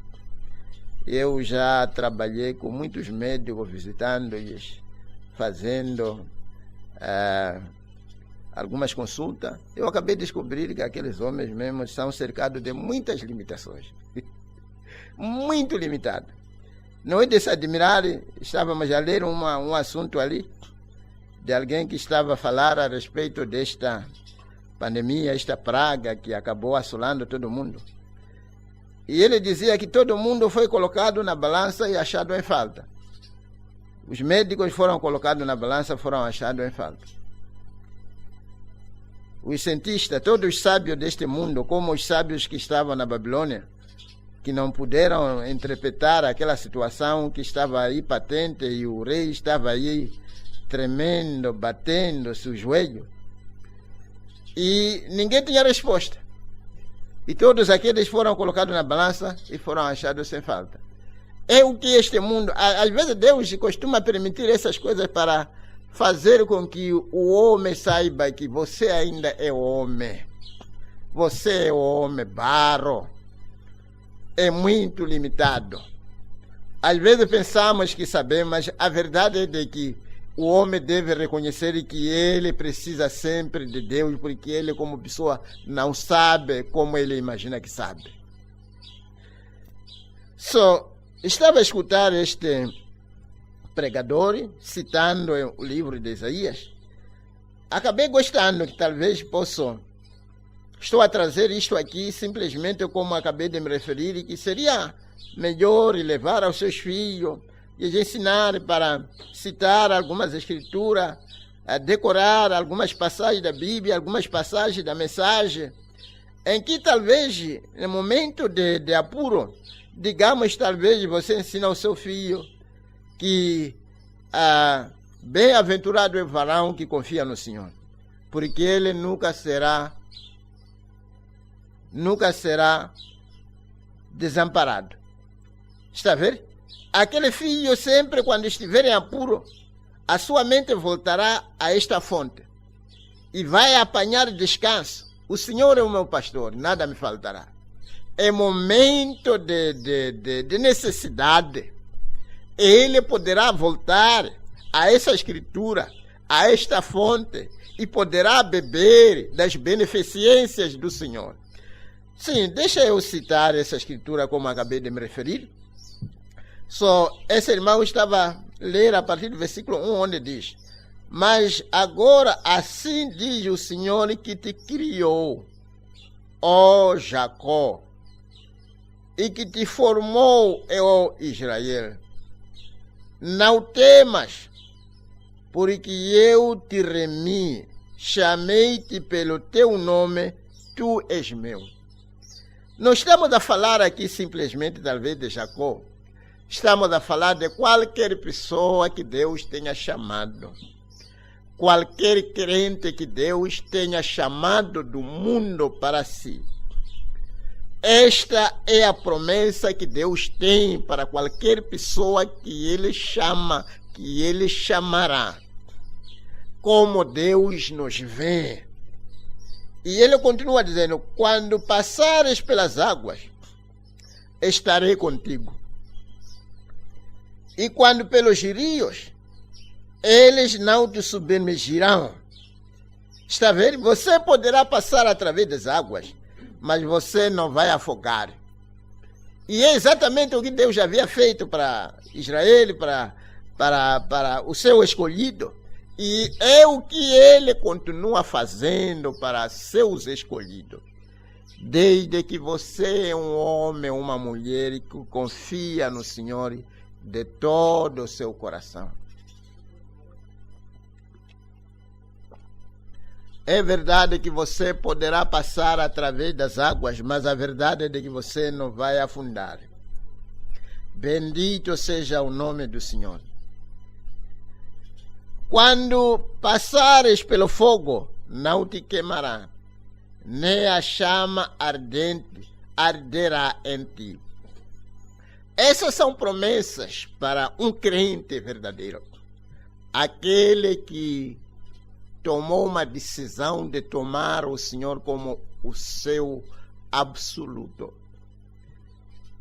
Eu já trabalhei com muitos médicos, visitando-lhes, fazendo algumas consultas. Eu acabei de descobrir que aqueles homens mesmo são cercados de muitas limitações. Muito limitados. Não é de se admirar, estávamos a ler um assunto ali, de alguém que estava a falar a respeito desta pandemia, esta praga que acabou assolando todo mundo. E ele dizia que todo mundo foi colocado na balança e achado em falta. Os médicos foram colocados na balança, foram achados em falta. Os cientistas, todos os sábios deste mundo, como os sábios que estavam na Babilônia, que não puderam interpretar aquela situação que estava aí patente e o rei estava aí tremendo, batendo seu joelho. E ninguém tinha resposta. E todos aqueles foram colocados na balança e foram achados sem falta. É o que este mundo... Às vezes Deus costuma permitir essas coisas para fazer com que o homem saiba que você ainda é homem. Você é homem, barro. É muito limitado. Às vezes pensamos que sabemos, mas a verdade é de que o homem deve reconhecer que ele precisa sempre de Deus, porque ele, como pessoa, não sabe como ele imagina que sabe. Estava a escutar este pregador citando o livro de Isaías. Acabei gostando que talvez possa... Estou a trazer isto aqui simplesmente como acabei de me referir, e que seria melhor levar aos seus filhos e ensinar para citar algumas escrituras, decorar algumas passagens da Bíblia, algumas passagens da mensagem, em que talvez, no momento de apuro, digamos, talvez você ensina ao seu filho que bem-aventurado é o varão que confia no Senhor, porque ele nunca será desamparado. Está a ver? Aquele filho sempre, quando estiver em apuro, a sua mente voltará a esta fonte e vai apanhar descanso. O Senhor é o meu pastor, nada me faltará. É momento de necessidade. Ele poderá voltar a essa escritura, a esta fonte, e poderá beber das beneficências do Senhor. Sim, deixa eu citar essa escritura como acabei de me referir. Esse irmão estava a ler a partir do versículo 1, onde diz: mas agora assim diz o Senhor que te criou, ó Jacó, e que te formou, ó Israel. Não temas, porque eu te remi, chamei-te pelo teu nome, tu és meu. Não estamos a falar aqui simplesmente, talvez, de Jacó. Estamos a falar de qualquer pessoa que Deus tenha chamado. Qualquer crente que Deus tenha chamado do mundo para si. Esta é a promessa que Deus tem para qualquer pessoa que Ele chama, que Ele chamará. Como Deus nos vê. E ele continua dizendo: quando passares pelas águas, estarei contigo. E quando pelos rios, eles não te submergirão. Está a ver? Você poderá passar através das águas, mas você não vai afogar. E é exatamente o que Deus já havia feito para Israel, para o seu escolhido. E é o que ele continua fazendo para seus escolhidos. Desde que você é um homem, uma mulher que confia no Senhor de todo o seu coração. É verdade que você poderá passar através das águas, mas a verdade é de que você não vai afundar. Bendito seja o nome do Senhor. Quando passares pelo fogo, não te queimará, nem a chama ardente arderá em ti. Essas são promessas para um crente verdadeiro. Aquele que tomou uma decisão de tomar o Senhor como o seu absoluto.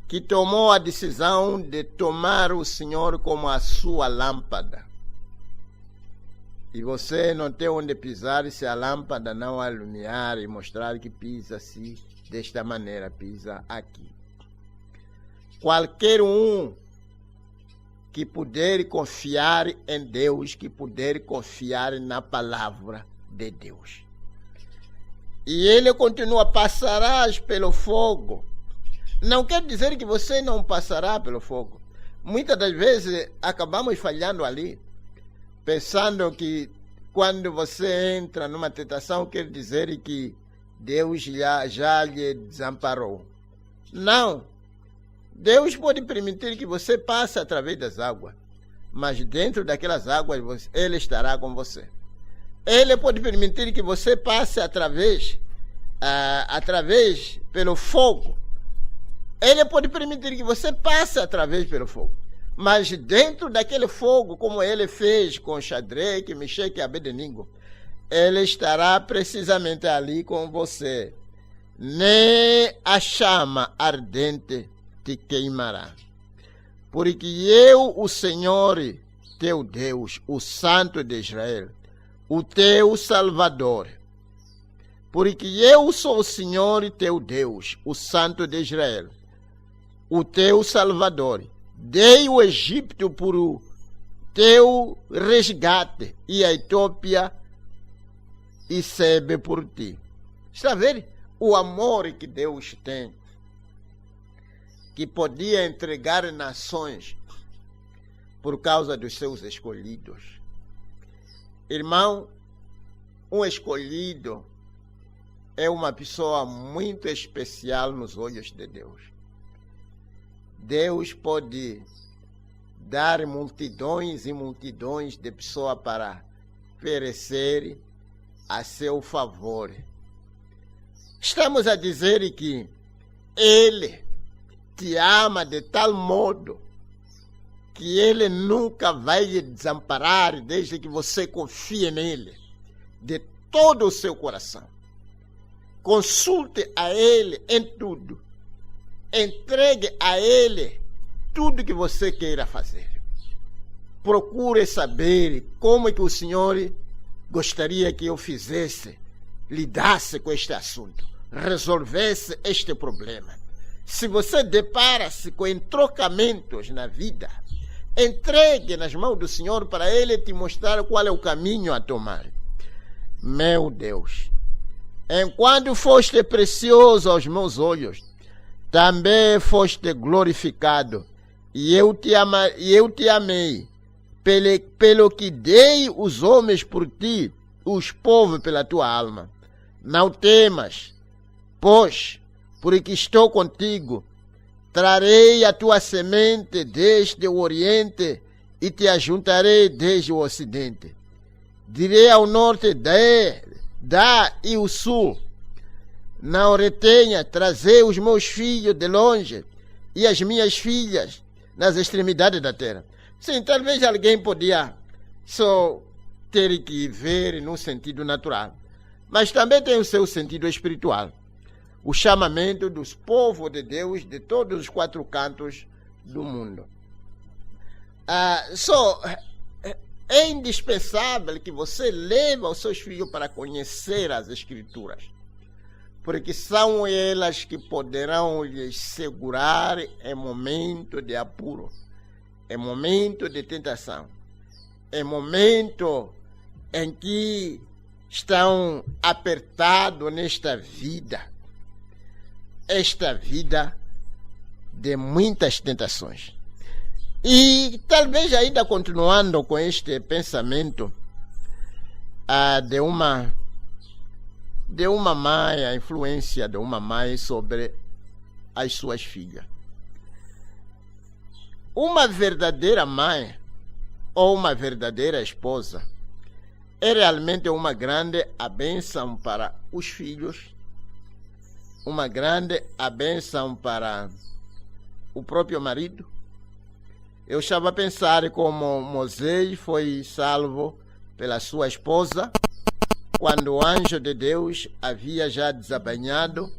Que tomou a decisão de tomar o Senhor como a sua lâmpada. E você não tem onde pisar se a lâmpada não alumiar e mostrar que pisa-se desta maneira, pisa aqui. Qualquer um que poder confiar em Deus, que poder confiar na palavra de Deus. E ele continua: passarás pelo fogo. Não quer dizer que você não passará pelo fogo. Muitas das vezes acabamos falhando ali, pensando que quando você entra numa tentação quer dizer que Deus já lhe desamparou. Não. Deus pode permitir que você passe através das águas, mas dentro daquelas águas Ele estará com você. Ele pode permitir que você passe através pelo fogo. Ele pode permitir que você passe através pelo fogo, mas dentro daquele fogo, como Ele fez com Shadraque, Mechaque e Abednego, Ele estará precisamente ali com você. Nem a chama ardente te queimará. Porque eu, o Senhor, teu Deus, o Santo de Israel, o teu Salvador. Porque eu sou o Senhor, teu Deus, o Santo de Israel, o teu Salvador. Dei o Egito por o teu resgate, e a Etiópia e Sebe por ti. Está vendo o amor que Deus tem, que podia entregar nações por causa dos seus escolhidos. Irmão, um escolhido é uma pessoa muito especial nos olhos de Deus. Deus pode dar multidões e multidões de pessoas para perecer a seu favor. Estamos a dizer que Ele te ama de tal modo que Ele nunca vai lhe desamparar desde que você confie nele de todo o seu coração. Consulte a Ele em tudo. Entregue a Ele tudo que você queira fazer. Procure saber como é que o Senhor gostaria que eu fizesse, lidasse com este assunto, resolvesse este problema. Se você depara-se com entrocamentos na vida, entregue nas mãos do Senhor para Ele te mostrar qual é o caminho a tomar. Meu Deus, enquanto foste precioso aos meus olhos, também foste glorificado, e eu te amei, pelo que dei os homens por ti, os povos pela tua alma. Não temas, pois, porque estou contigo, trarei a tua semente desde o Oriente e te ajuntarei desde o Ocidente. Direi ao Norte, dá e o Sul, não retenha, trazei os meus filhos de longe e as minhas filhas nas extremidades da terra. Sim, talvez alguém podia só ter que ver no sentido natural, mas também tem o seu sentido espiritual. O chamamento dos povos de Deus de todos os 4 cantos do mundo. É indispensável que você leve os seus filhos para conhecer as Escrituras, porque são elas que poderão lhes segurar em momento de apuro, em momento de tentação, em momento em que estão apertados nesta vida, esta vida de muitas tentações. E talvez ainda continuando com este pensamento de uma mãe, a influência de uma mãe sobre as suas filhas. Uma verdadeira mãe ou uma verdadeira esposa é realmente uma grande bênção para os filhos, uma grande bênção para o próprio marido. Eu estava a pensar como Moisés foi salvo pela sua esposa, quando o anjo de Deus havia já desabanhado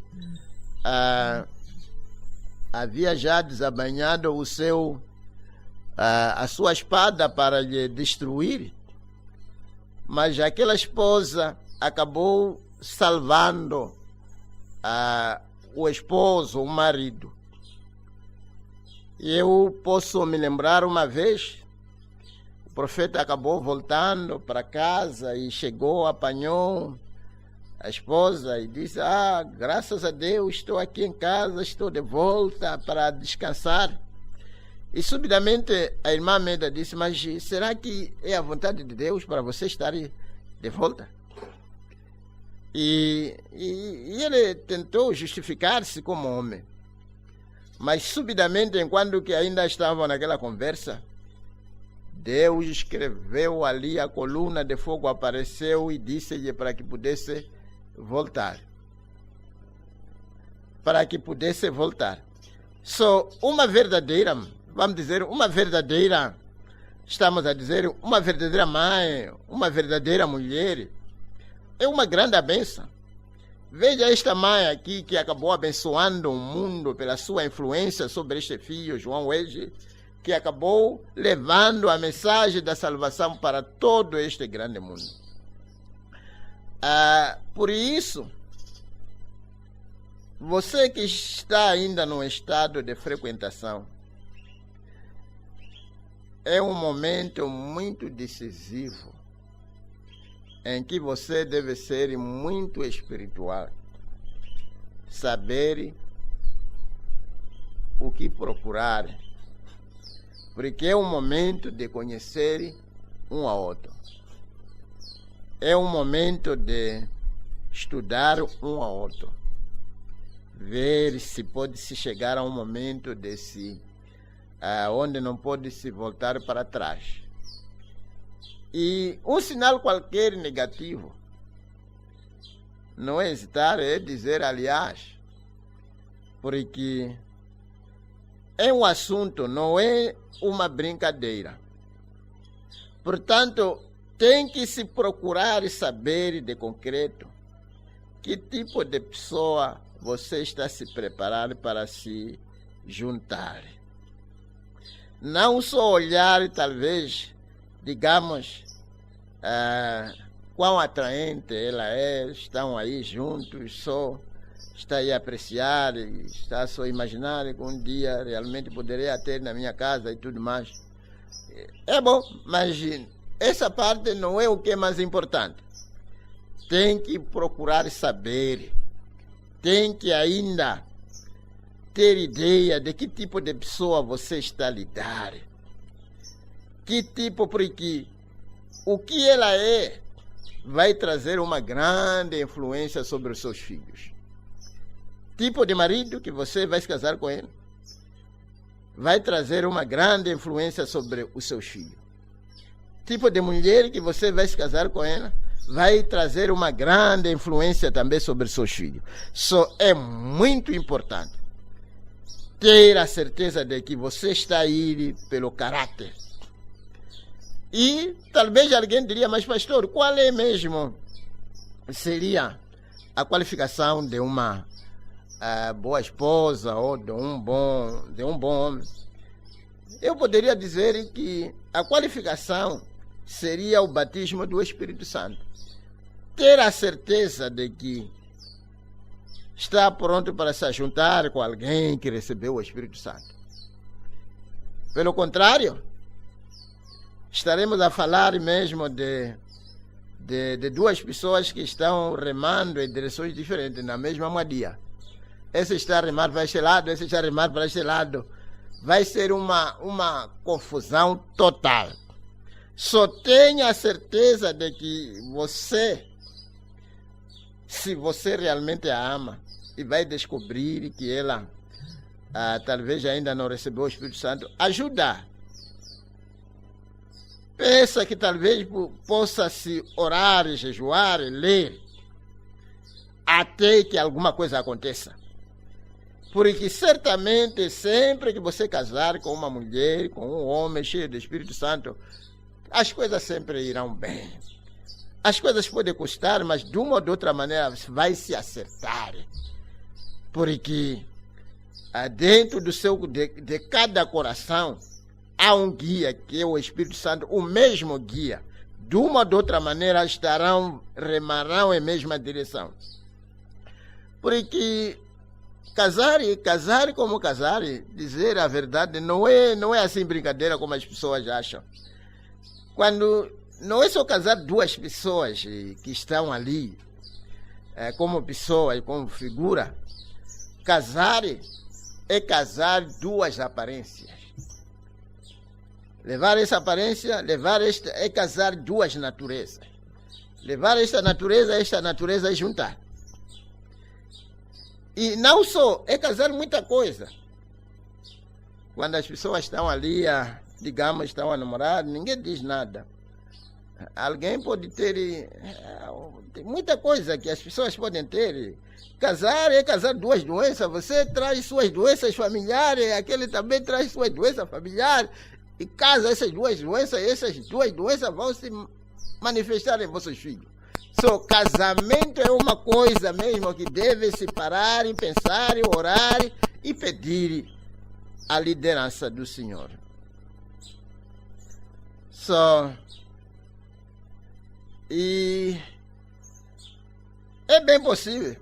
a sua espada para lhe destruir, mas aquela esposa acabou salvando o esposo, o marido. Eu posso me lembrar uma vez, o profeta acabou voltando para casa e chegou, apanhou a esposa e disse: graças a Deus, estou aqui em casa, estou de volta para descansar. E subitamente a irmã Meda disse: mas será que é a vontade de Deus para você estar de volta? E ele tentou justificar-se como homem. Mas subitamente, enquanto que ainda estavam naquela conversa, Deus escreveu ali, a coluna de fogo apareceu e disse-lhe para que pudesse voltar. Para que pudesse voltar. Uma verdadeira, vamos dizer, estamos a dizer, uma verdadeira mãe, uma verdadeira mulher, é uma grande bênção. Veja esta mãe aqui que acabou abençoando o mundo pela sua influência sobre este filho, João Wesley, que acabou levando a mensagem da salvação para todo este grande mundo. Por isso, você que está ainda no estado de frequentação, é um momento muito decisivo em que você deve ser muito espiritual, saber o que procurar, porque é um momento de conhecer um ao outro, é um momento de estudar um ao outro, ver se pode se chegar a um momento onde não pode se voltar para trás. E um sinal qualquer negativo, não é hesitar, é dizer, aliás, porque é um assunto, não é uma brincadeira. Portanto, tem que se procurar e saber de concreto que tipo de pessoa você está se preparando para se juntar. Não só olhar, talvez, digamos, quão atraente ela é, estão aí juntos, só está aí a apreciar, está só a imaginar que um dia realmente poderia ter na minha casa e tudo mais. É bom, mas essa parte não é o que é mais importante. Tem que procurar saber, tem que ainda ter ideia de que tipo de pessoa você está a lidar. Que tipo, porque o que ela é vai trazer uma grande influência sobre os seus filhos. Tipo de marido que você vai se casar com ele vai trazer uma grande influência sobre os seus filhos. Tipo de mulher que você vai se casar com ela vai trazer uma grande influência também sobre os seus filhos. É muito importante ter a certeza de que você está aí pelo caráter. E talvez alguém diria: mas pastor, qual é mesmo seria a qualificação de uma boa esposa ou de um bom homem? Eu poderia dizer que a qualificação seria o batismo do Espírito Santo. Ter a certeza de que está pronto para se juntar com alguém que recebeu o Espírito Santo. Pelo contrário, estaremos a falar mesmo de duas pessoas que estão remando em direções diferentes na mesma moedia. Esse está a remar para este lado, esse está a remar para este lado. Vai ser uma confusão total. Só tenha a certeza de que você, se você realmente a ama, e vai descobrir que ela talvez ainda não recebeu o Espírito Santo, ajuda. Peça que talvez possa se orar, jejuar, ler, até que alguma coisa aconteça. Porque certamente, sempre que você casar com uma mulher, com um homem cheio do Espírito Santo, as coisas sempre irão bem. As coisas podem custar, mas de uma ou de outra maneira vai se acertar. Porque dentro de cada coração há um guia, que é o Espírito Santo, o mesmo guia. De uma ou de outra maneira remarão em mesma direção. Porque Casar como casar, dizer a verdade, não é assim brincadeira como as pessoas acham. Quando não é só casar duas pessoas que estão ali, como pessoa e como figura. Casar é casar duas aparências. Levar essa aparência, é casar duas naturezas. Levar esta natureza e juntar. E não só, é casar muita coisa. Quando as pessoas estão ali, digamos, estão a namorar, ninguém diz nada. Alguém pode ter muita coisa que as pessoas podem ter. Casar é casar duas doenças. Você traz suas doenças familiares, aquele também traz suas doenças familiares. E casa essas duas doenças vão se manifestar em vossos filhos. Casamento é uma coisa mesmo que deve se parar e pensar e orar e pedir a liderança do Senhor. E é bem possível.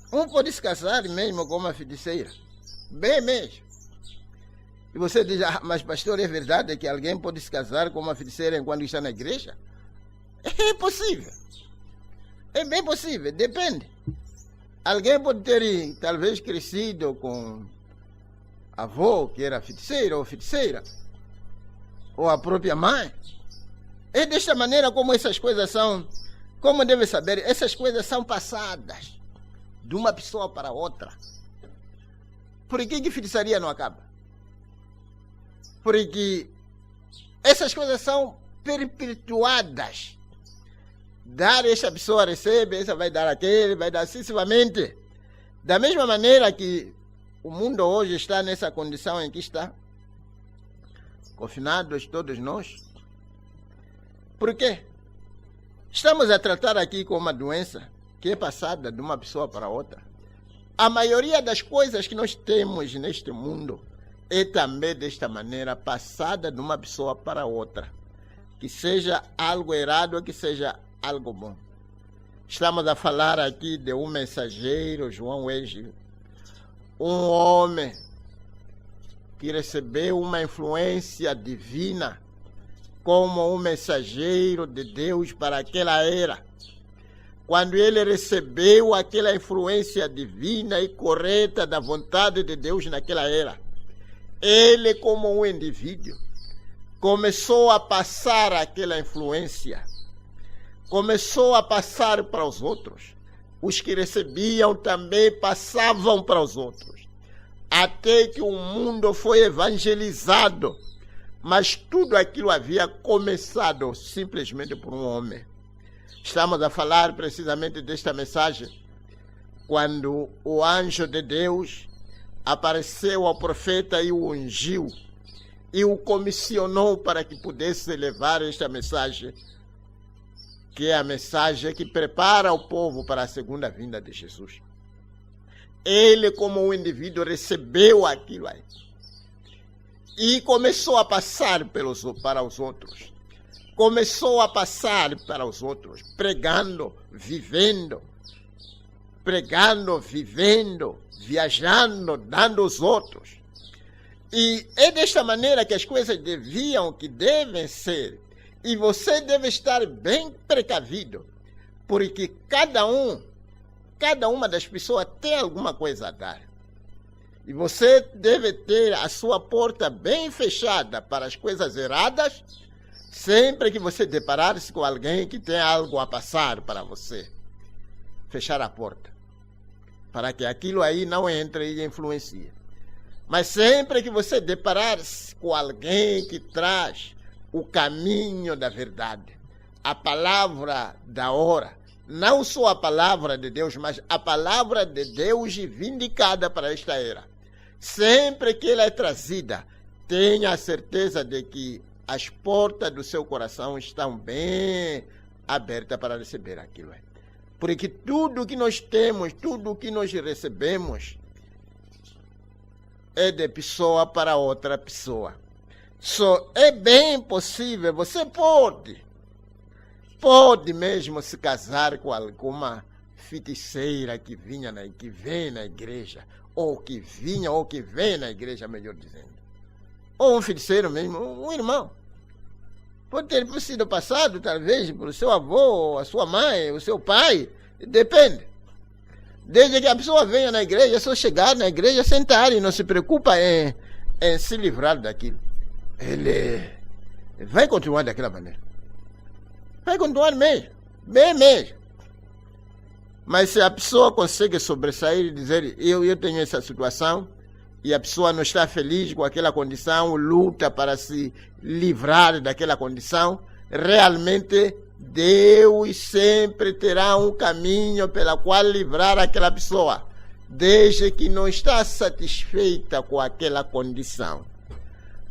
Pode se casar mesmo com uma feiticeira. Bem mesmo. E você diz, mas pastor, é verdade que alguém pode se casar com uma feiticeira enquanto está na igreja? É possível. É bem possível, depende. Alguém pode ter, talvez, crescido com avô, que era feiticeiro ou feiticeira, ou a própria mãe. É desta maneira como essas coisas são, como deve saber, essas coisas são passadas de uma pessoa para outra. Por que feitiçaria não acaba? Porque essas coisas são perpetuadas. Dar essa pessoa recebe, essa vai dar aquele, vai dar sucessivamente. Da mesma maneira que o mundo hoje está nessa condição em que está, confinados todos nós. Por quê? Estamos a tratar aqui com uma doença que é passada de uma pessoa para outra. A maioria das coisas que nós temos neste mundo é também desta maneira, passada de uma pessoa para outra. Que seja algo errado ou que seja algo bom. Estamos a falar aqui de um mensageiro, João Égio, um homem que recebeu uma influência divina como um mensageiro de Deus para aquela era. Quando ele recebeu aquela influência divina e correta da vontade de Deus naquela era, ele, como um indivíduo, começou a passar aquela influência, começou a passar para os outros. Os que recebiam também passavam para os outros, até que o mundo foi evangelizado. Mas tudo aquilo havia começado simplesmente por um homem. Estamos a falar precisamente desta mensagem, quando o anjo de Deus apareceu ao profeta e o ungiu, e o comissionou para que pudesse levar esta mensagem, que é a mensagem que prepara o povo para a segunda vinda de Jesus. Ele, como um indivíduo, recebeu aquilo aí e começou a passar para os outros. Começou a passar para os outros, pregando, vivendo, viajando, dando aos outros. E é desta maneira que as coisas devem ser. E você deve estar bem precavido, porque cada uma das pessoas tem alguma coisa a dar. E você deve ter a sua porta bem fechada para as coisas erradas, sempre que você deparar-se com alguém que tem algo a passar para você. Fechar a porta, para que aquilo aí não entre e influencie. Mas sempre que você deparar-se com alguém que traz o caminho da verdade, a palavra da hora, não só a palavra de Deus, mas a palavra de Deus vindicada para esta era. Sempre que ela é trazida, tenha a certeza de que as portas do seu coração estão bem abertas para receber aquilo. Porque tudo que nós temos, tudo que nós recebemos, é de pessoa para outra pessoa. É bem possível, você pode mesmo se casar com alguma feiticeira que vem na igreja, ou que vinha, ou que vem na igreja, melhor dizendo. Ou um feiticeiro mesmo, um irmão. Pode ter sido passado, talvez, por seu avô, a sua mãe, o seu pai, depende. Desde que a pessoa venha na igreja, é só chegar na igreja, sentar e não se preocupa em se livrar daquilo. Ele vai continuar daquela maneira. Vai continuar mesmo, bem mesmo. Mas se a pessoa consegue sobressair e dizer, eu tenho essa situação, e a pessoa não está feliz com aquela condição, luta para se livrar daquela condição, realmente Deus sempre terá um caminho pela qual livrar aquela pessoa, desde que não está satisfeita com aquela condição.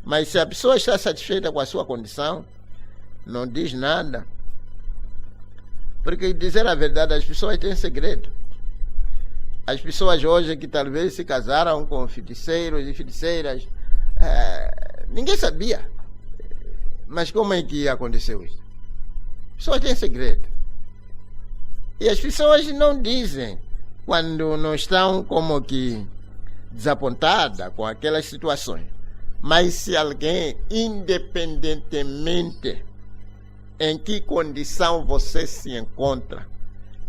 Mas se a pessoa está satisfeita com a sua condição, não diz nada. Porque, dizer a verdade, as pessoas têm segredo. As pessoas hoje que talvez se casaram com feiticeiros e feiticeiras, ninguém sabia. Mas como é que aconteceu isso? As pessoas têm segredo. E as pessoas não dizem quando não estão como que desapontadas com aquelas situações. Mas se alguém, independentemente em que condição você se encontra,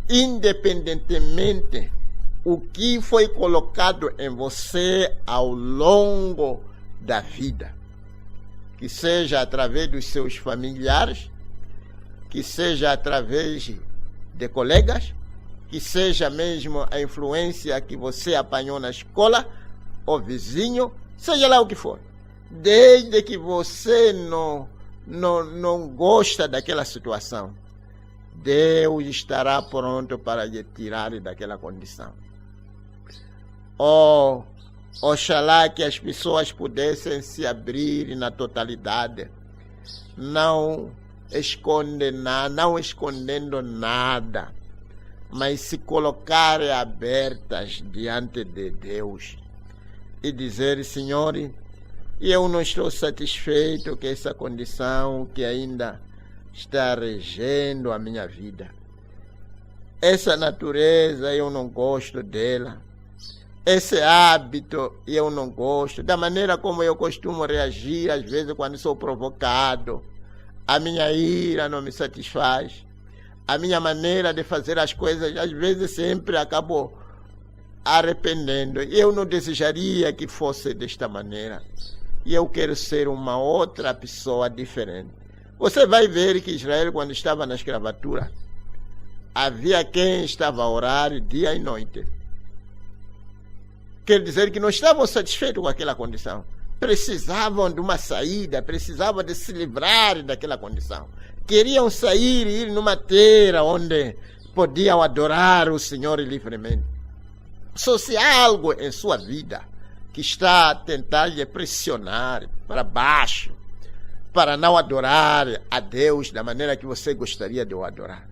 independentemente o que foi colocado em você ao longo da vida, que seja através dos seus familiares, que seja através de colegas, que seja mesmo a influência que você apanhou na escola, ou vizinho, seja lá o que for. Desde que você não gosta daquela situação, Deus estará pronto para lhe tirar daquela condição. Oxalá que as pessoas pudessem se abrir na totalidade, não escondendo nada, mas se colocarem abertas diante de Deus e dizer, Senhor, eu não estou satisfeito com essa condição que ainda está regendo a minha vida. Essa natureza eu não gosto dela. Esse hábito eu não gosto. Da maneira como eu costumo reagir, às vezes quando sou provocado, a minha ira não me satisfaz. A minha maneira de fazer as coisas, às vezes sempre acabo arrependendo. Eu não desejaria que fosse desta maneira. E eu quero ser uma outra pessoa diferente. Você vai ver que Israel, quando estava na escravatura, havia quem estava a orar dia e noite. Quer dizer que não estavam satisfeitos com aquela condição. Precisavam de uma saída, precisavam de se livrar daquela condição. Queriam sair e ir numa terra onde podiam adorar o Senhor livremente. Só se há algo em sua vida que está a tentar lhe pressionar para baixo, para não adorar a Deus da maneira que você gostaria de o adorar,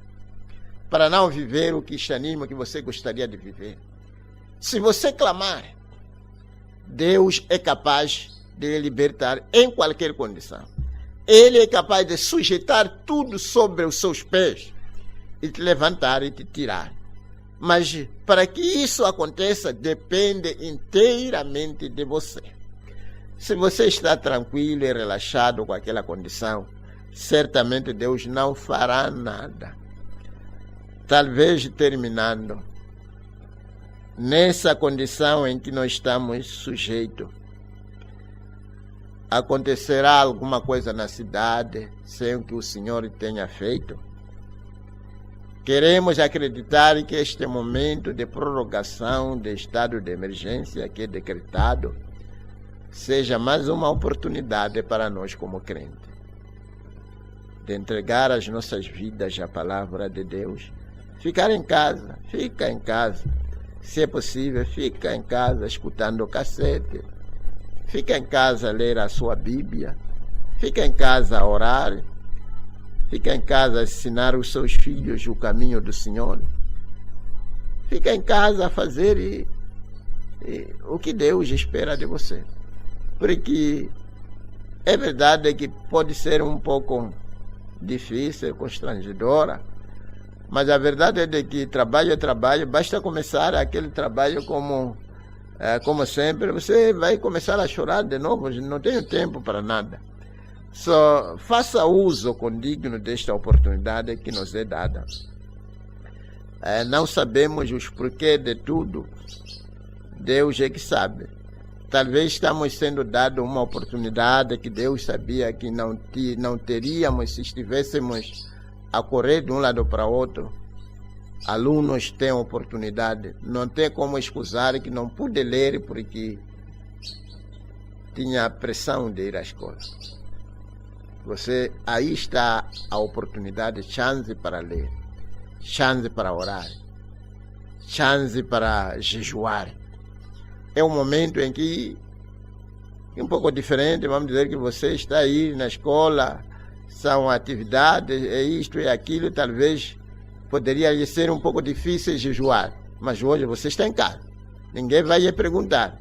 para não viver o cristianismo que você gostaria de viver. Se você clamar, Deus é capaz de lhe libertar em qualquer condição. Ele é capaz de sujeitar tudo sobre os seus pés e te levantar e te tirar. Mas para que isso aconteça, depende inteiramente de você. Se você está tranquilo e relaxado com aquela condição, certamente Deus não fará nada. Talvez terminando, nessa condição em que nós estamos sujeitos, acontecerá alguma coisa na cidade sem que o Senhor tenha feito. Queremos acreditar que este momento de prorrogação do estado de emergência que é decretado seja mais uma oportunidade para nós como crentes de entregar as nossas vidas à palavra de Deus. Ficar em casa, fica em casa. Se é possível, fica em casa escutando o cassete. Fica em casa a ler a sua Bíblia. Fica em casa a orar. Fica em casa a ensinar os seus filhos o caminho do Senhor. Fica em casa a fazer o que Deus espera de você. Porque é verdade que pode ser um pouco difícil, constrangedora, mas a verdade é de que trabalho é trabalho. Basta começar aquele trabalho como como sempre, você vai começar a chorar de novo. Não tenho tempo para nada. Só faça uso condigno desta oportunidade que nos é dada. Não sabemos os porquês de tudo. Deus é que sabe. Talvez estamos sendo dado uma oportunidade que Deus sabia que não teríamos se estivéssemos a correr de um lado para outro. Alunos têm oportunidade. Não tem como escusar que não pude ler porque tinha a pressão de ir à escola. Aí está a oportunidade, chance para ler, chance para orar, chance para jejuar. É um momento em que é um pouco diferente, vamos dizer que você está aí na escola, são atividades, é isto e aquilo, talvez poderia lhe ser um pouco difícil jejuar, mas hoje você está em casa, ninguém vai lhe perguntar,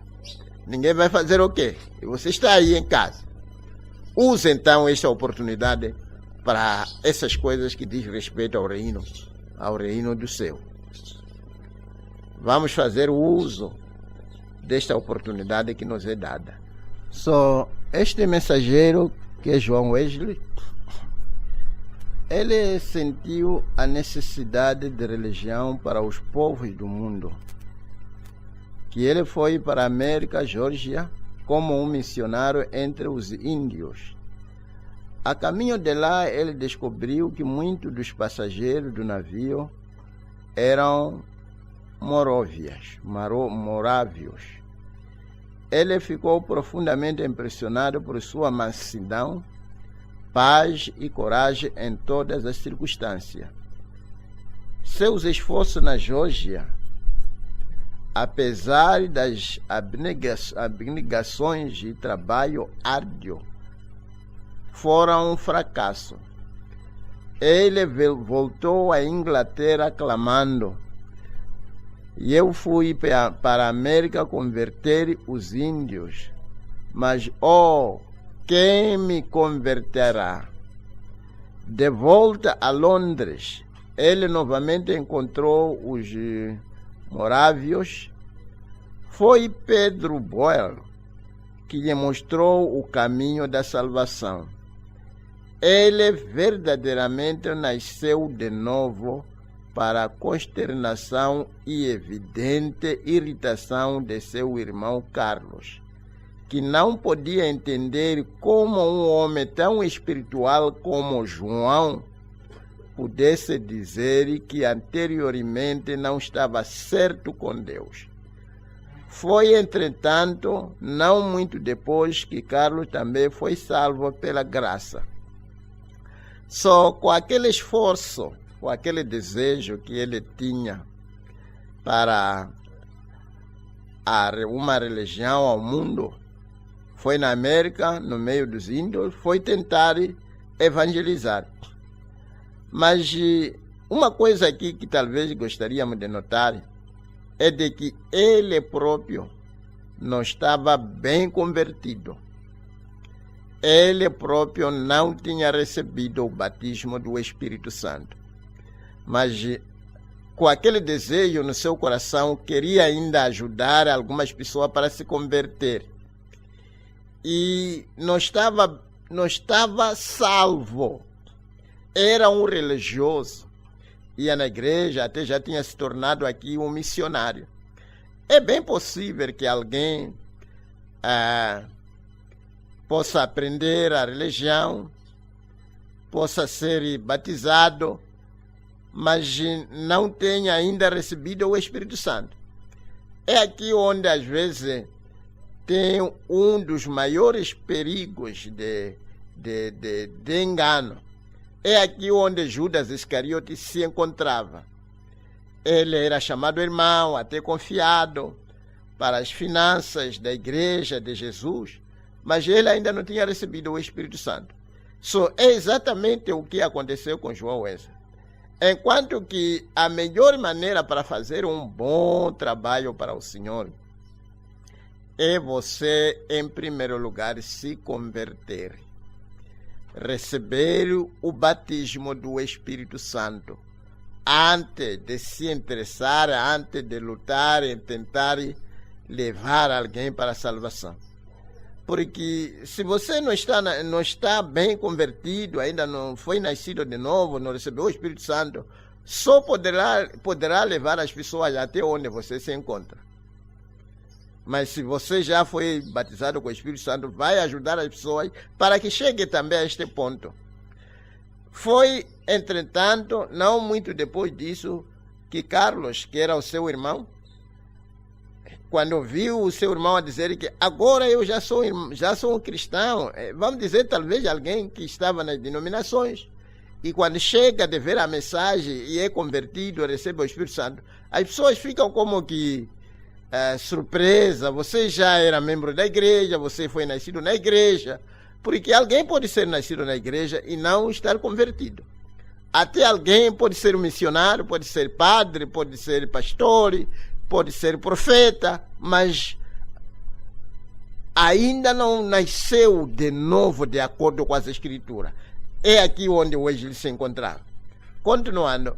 ninguém vai fazer o quê? E você está aí em casa. Use então esta oportunidade para essas coisas que diz respeito ao reino do céu. Vamos fazer o uso desta oportunidade que nos é dada. Este mensageiro, que é João Wesley, ele sentiu a necessidade de religião para os povos do mundo. Que ele foi para a América, Geórgia, como um missionário entre os índios. A caminho de lá, ele descobriu que muitos dos passageiros do navio eram morávios. Ele ficou profundamente impressionado por sua mansidão, paz e coragem em todas as circunstâncias. Seus esforços na Geórgia, apesar das abnegações e trabalho árduo, foram um fracasso. Ele voltou à Inglaterra clamando: eu fui para a América converter os índios, mas quem me converterá? De volta a Londres, ele novamente encontrou os morávios. Foi Pedro Boyle que lhe mostrou o caminho da salvação. Ele verdadeiramente nasceu de novo, para a consternação e evidente irritação de seu irmão Carlos, que não podia entender como um homem tão espiritual como João pudesse dizer que anteriormente não estava certo com Deus. Foi, entretanto, não muito depois que Carlos também foi salvo pela graça. Só com aquele esforço, com aquele desejo que ele tinha para uma religião ao mundo, foi na América, no meio dos índios, foi tentar evangelizar. Mas uma coisa aqui que talvez gostaríamos de notar é de que ele próprio não estava bem convertido. Ele próprio não tinha recebido o batismo do Espírito Santo. Mas com aquele desejo no seu coração, queria ainda ajudar algumas pessoas para se converter. E não estava salvo. Era um religioso. Ia na igreja, até já tinha se tornado aqui um missionário. É bem possível que alguém possa aprender a religião, possa ser batizado, mas não tenha ainda recebido o Espírito Santo. É aqui onde, às vezes, tem um dos maiores perigos de engano. É aqui onde Judas Iscariote se encontrava. Ele era chamado irmão, até confiado para as finanças da igreja de Jesus, mas ele ainda não tinha recebido o Espírito Santo. É exatamente o que aconteceu com João Wesley. Enquanto que a melhor maneira para fazer um bom trabalho para o Senhor é você, em primeiro lugar, se converter. Receber o batismo do Espírito Santo antes de se interessar, antes de lutar e tentar levar alguém para a salvação. Porque se você não está bem convertido, ainda não foi nascido de novo, não recebeu o Espírito Santo, só poderá levar as pessoas até onde você se encontra. Mas se você já foi batizado com o Espírito Santo, vai ajudar as pessoas para que chegue também a este ponto. Foi, entretanto, não muito depois disso, que Carlos, que era o seu irmão, quando viu o seu irmão a dizer que agora eu já sou um cristão, vamos dizer talvez alguém que estava nas denominações, e quando chega de ver a mensagem e é convertido, recebe o Espírito Santo, as pessoas ficam como que surpresa, você já era membro da igreja, você foi nascido na igreja, porque alguém pode ser nascido na igreja e não estar convertido. Até alguém pode ser um missionário, pode ser padre, pode ser pastor, pode ser profeta, mas ainda não nasceu de novo de acordo com as escrituras. É aqui onde Wesley se encontrava. Continuando,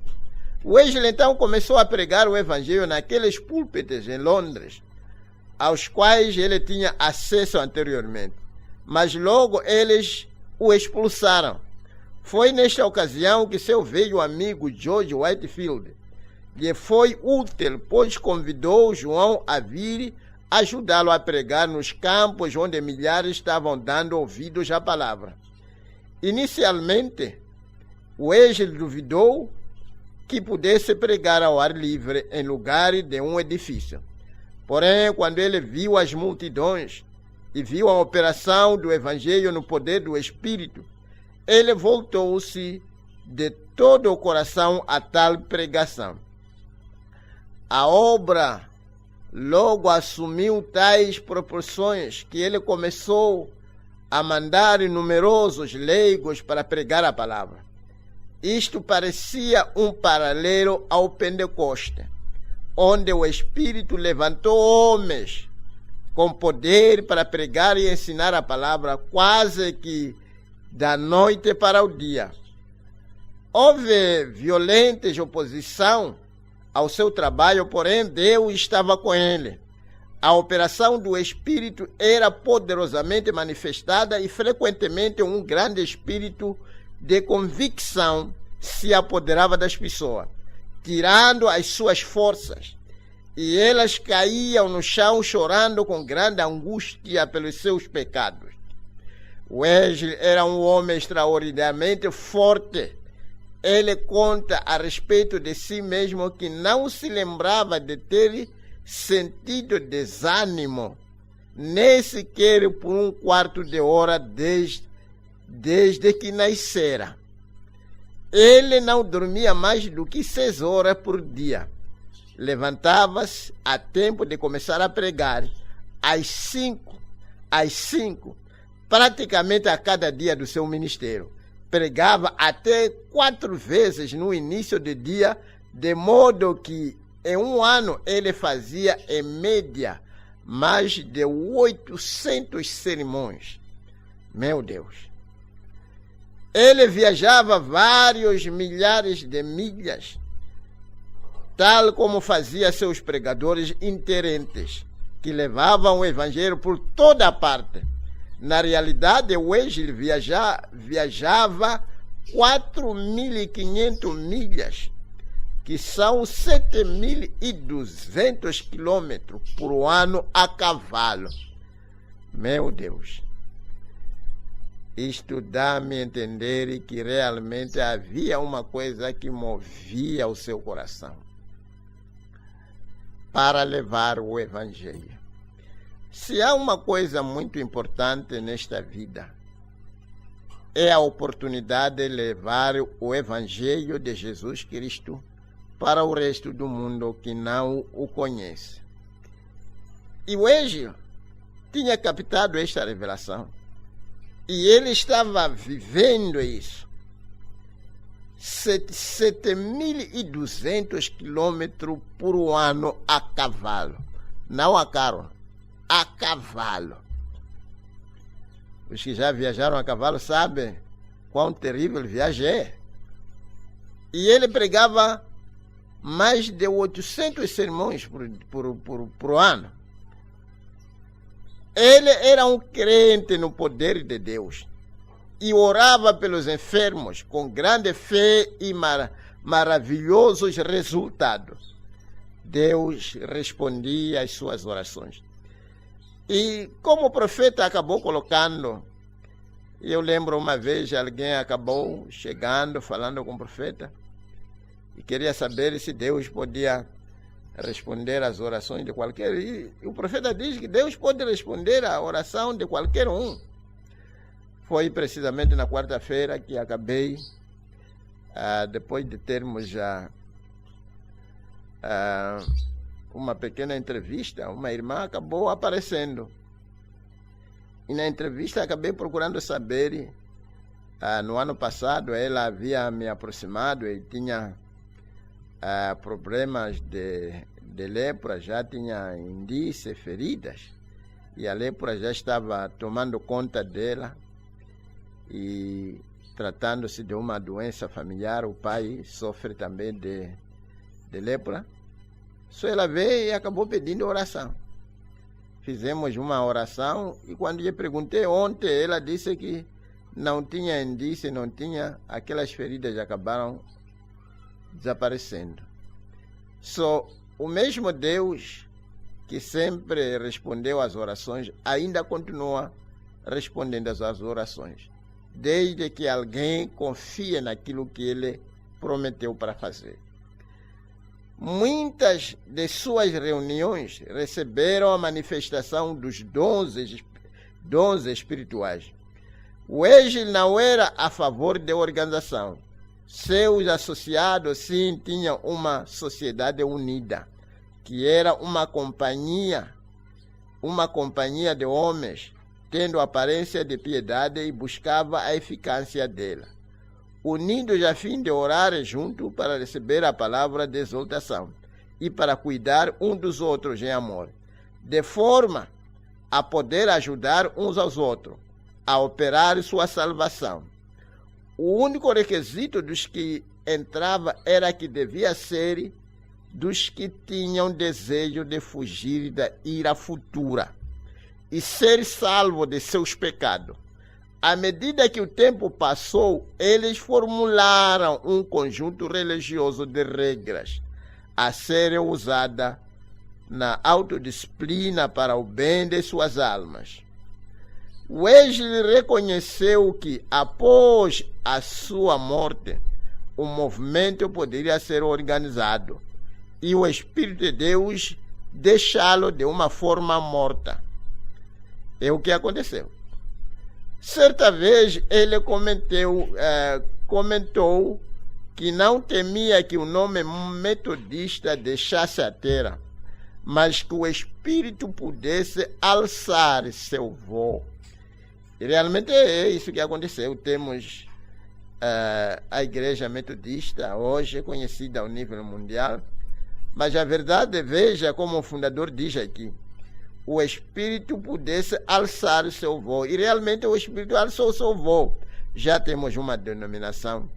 Wesley então começou a pregar o evangelho naqueles púlpitos em Londres, aos quais ele tinha acesso anteriormente, mas logo eles o expulsaram. Foi nesta ocasião que seu velho amigo George Whitefield lhe foi útil, pois convidou João a vir ajudá-lo a pregar nos campos onde milhares estavam dando ouvidos à palavra. Inicialmente, Wesley duvidou que pudesse pregar ao ar livre em lugar de um edifício. Porém, quando ele viu as multidões e viu a operação do evangelho no poder do Espírito, ele voltou-se de todo o coração a tal pregação. A obra logo assumiu tais proporções que ele começou a mandar numerosos leigos para pregar a palavra. Isto parecia um paralelo ao Pentecoste, onde o Espírito levantou homens com poder para pregar e ensinar a palavra quase que da noite para o dia. Houve violenta oposição ao seu trabalho, porém Deus estava com ele. A operação do Espírito era poderosamente manifestada e frequentemente um grande espírito de convicção se apoderava das pessoas, tirando as suas forças, e elas caíam no chão chorando com grande angústia pelos seus pecados. Wesley era um homem extraordinariamente forte. Ele conta a respeito de si mesmo que não se lembrava de ter sentido desânimo, nem sequer por um quarto de hora desde que nascera. Ele não dormia mais do que 6 horas por dia. Levantava-se a tempo de começar a pregar, às 5, praticamente a cada dia do seu ministério. Pregava até 4 vezes no início do dia, de modo que em um ano ele fazia, em média, mais de 800 sermões. Meu Deus! Ele viajava vários milhares de milhas, tal como fazia seus pregadores itinerantes, que levavam o evangelho por toda parte. Na realidade, Wesley viajava 4.500 milhas, que são 7.200 quilômetros por ano a cavalo. Meu Deus! Isto dá-me a entender que realmente havia uma coisa que movia o seu coração para levar o evangelho. Se há uma coisa muito importante nesta vida, é a oportunidade de levar o evangelho de Jesus Cristo para o resto do mundo que não o conhece. E Wesley tinha captado esta revelação. E ele estava vivendo isso. 7.200 quilômetros por ano a cavalo. Não a carro, a cavalo. Os que já viajaram a cavalo sabem quão terrível viagem é. E ele pregava mais de 800 sermões por ano. Ele era um crente no poder de Deus e orava pelos enfermos com grande fé e maravilhosos resultados. Deus respondia às suas orações. E como o profeta acabou colocando, eu lembro uma vez alguém acabou chegando, falando com o profeta, e queria saber se Deus podia responder às orações de qualquer um. E o profeta diz que Deus pode responder à oração de qualquer um. Foi precisamente na quarta-feira que acabei, depois de termos já uma pequena entrevista, uma irmã acabou aparecendo. E na entrevista acabei procurando saber, no ano passado ela havia me aproximado e tinha problemas de lepra, já tinha indícios, feridas, e a lepra já estava tomando conta dela, e tratando-se de uma doença familiar, o pai sofre também de lepra. Só ela veio e acabou pedindo oração. Fizemos uma oração e quando lhe perguntei ontem, ela disse que não tinha indício, não tinha, aquelas feridas acabaram desaparecendo. Só o mesmo Deus que sempre respondeu às orações, ainda continua respondendo às orações, desde que alguém confie naquilo que ele prometeu para fazer. Muitas de suas reuniões receberam a manifestação dos dons espirituais. Wesley não era a favor da organização. Seus associados, sim, tinham uma sociedade unida, que era uma companhia de homens, tendo aparência de piedade e buscava a eficácia dela, unidos a fim de orar junto para receber a palavra de exortação e para cuidar um dos outros em amor, de forma a poder ajudar uns aos outros a operar sua salvação. O único requisito dos que entrava era que devia ser dos que tinham desejo de fugir da ira futura e ser salvo de seus pecados. À medida que o tempo passou, eles formularam um conjunto religioso de regras a serem usadas na autodisciplina para o bem de suas almas. Wesley reconheceu que, após a sua morte, o movimento poderia ser organizado e o Espírito de Deus deixá-lo de uma forma morta. É o que aconteceu. Certa vez ele comentou que não temia que o nome metodista deixasse a terra, mas que o Espírito pudesse alçar seu voo. E realmente é isso que aconteceu. Temos a Igreja Metodista, hoje conhecida ao nível mundial, mas a verdade, veja como o fundador diz aqui, o Espírito pudesse alçar o seu voo. E realmente o Espírito alçou o seu voo. Já temos uma denominação.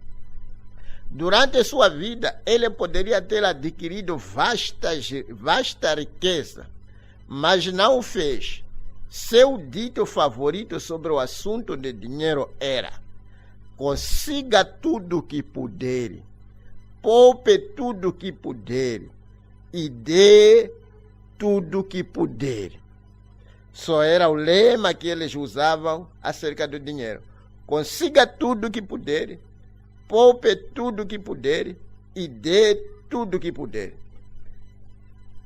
Durante a sua vida, ele poderia ter adquirido vasta riqueza, mas não o fez. Seu dito favorito sobre o assunto de dinheiro era: consiga tudo o que puder, poupe tudo o que puder e dê tudo o que puder. Só era o lema que eles usavam acerca do dinheiro. Consiga tudo o que puder, poupe tudo o que puder e dê tudo o que puder.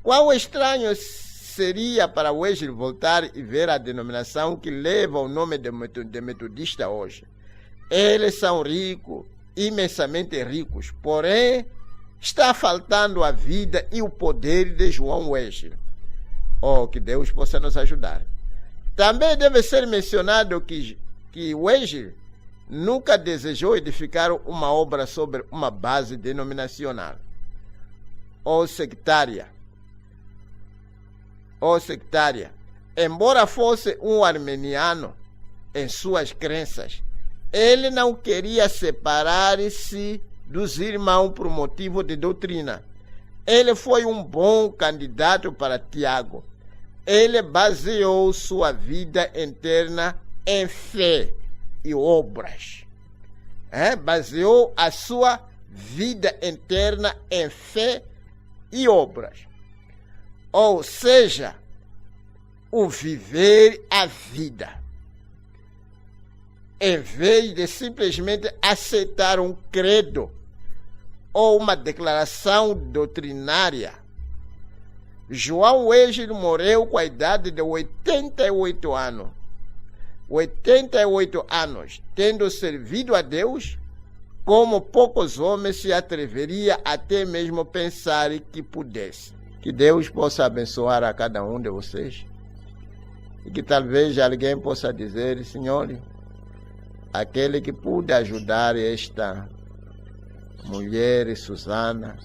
Quão estranho seria para Wesley voltar e ver a denominação que leva o nome de metodista hoje. Eles são ricos, imensamente ricos, porém está faltando a vida e o poder de João Wesley. Oh, que Deus possa nos ajudar. Também deve ser mencionado que Wesley nunca desejou edificar uma obra sobre uma base denominacional ou sectária. Embora fosse um armeniano em suas crenças, ele não queria separar-se dos irmãos por motivo de doutrina. Ele foi um bom candidato para Tiago. ele baseou sua vida interna em fé e obras. Baseou a sua vida interna em fé e obras. Ou seja, o viver a vida. Em vez de simplesmente aceitar um credo ou uma declaração doutrinária. João Wesley morreu com a idade de 88 anos. 88 anos, tendo servido a Deus, como poucos homens se atreveriam até mesmo pensar que pudesse. Que Deus possa abençoar a cada um de vocês. E que talvez alguém possa dizer, Senhor, aquele que pude ajudar esta mulher, Susana,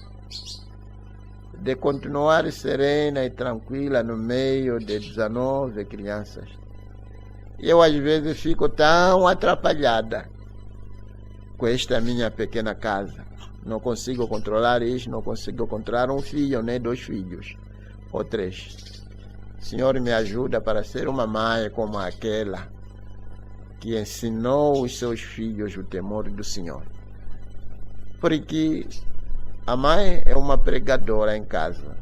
de continuar serena e tranquila no meio de 19 crianças. Eu às vezes fico tão atrapalhada com esta minha pequena casa. Não consigo controlar isso, não consigo controlar um filho, nem 2 filhos, ou 3. Senhor, me ajuda para ser uma mãe como aquela que ensinou os seus filhos o temor do Senhor. Porque a mãe é uma pregadora em casa.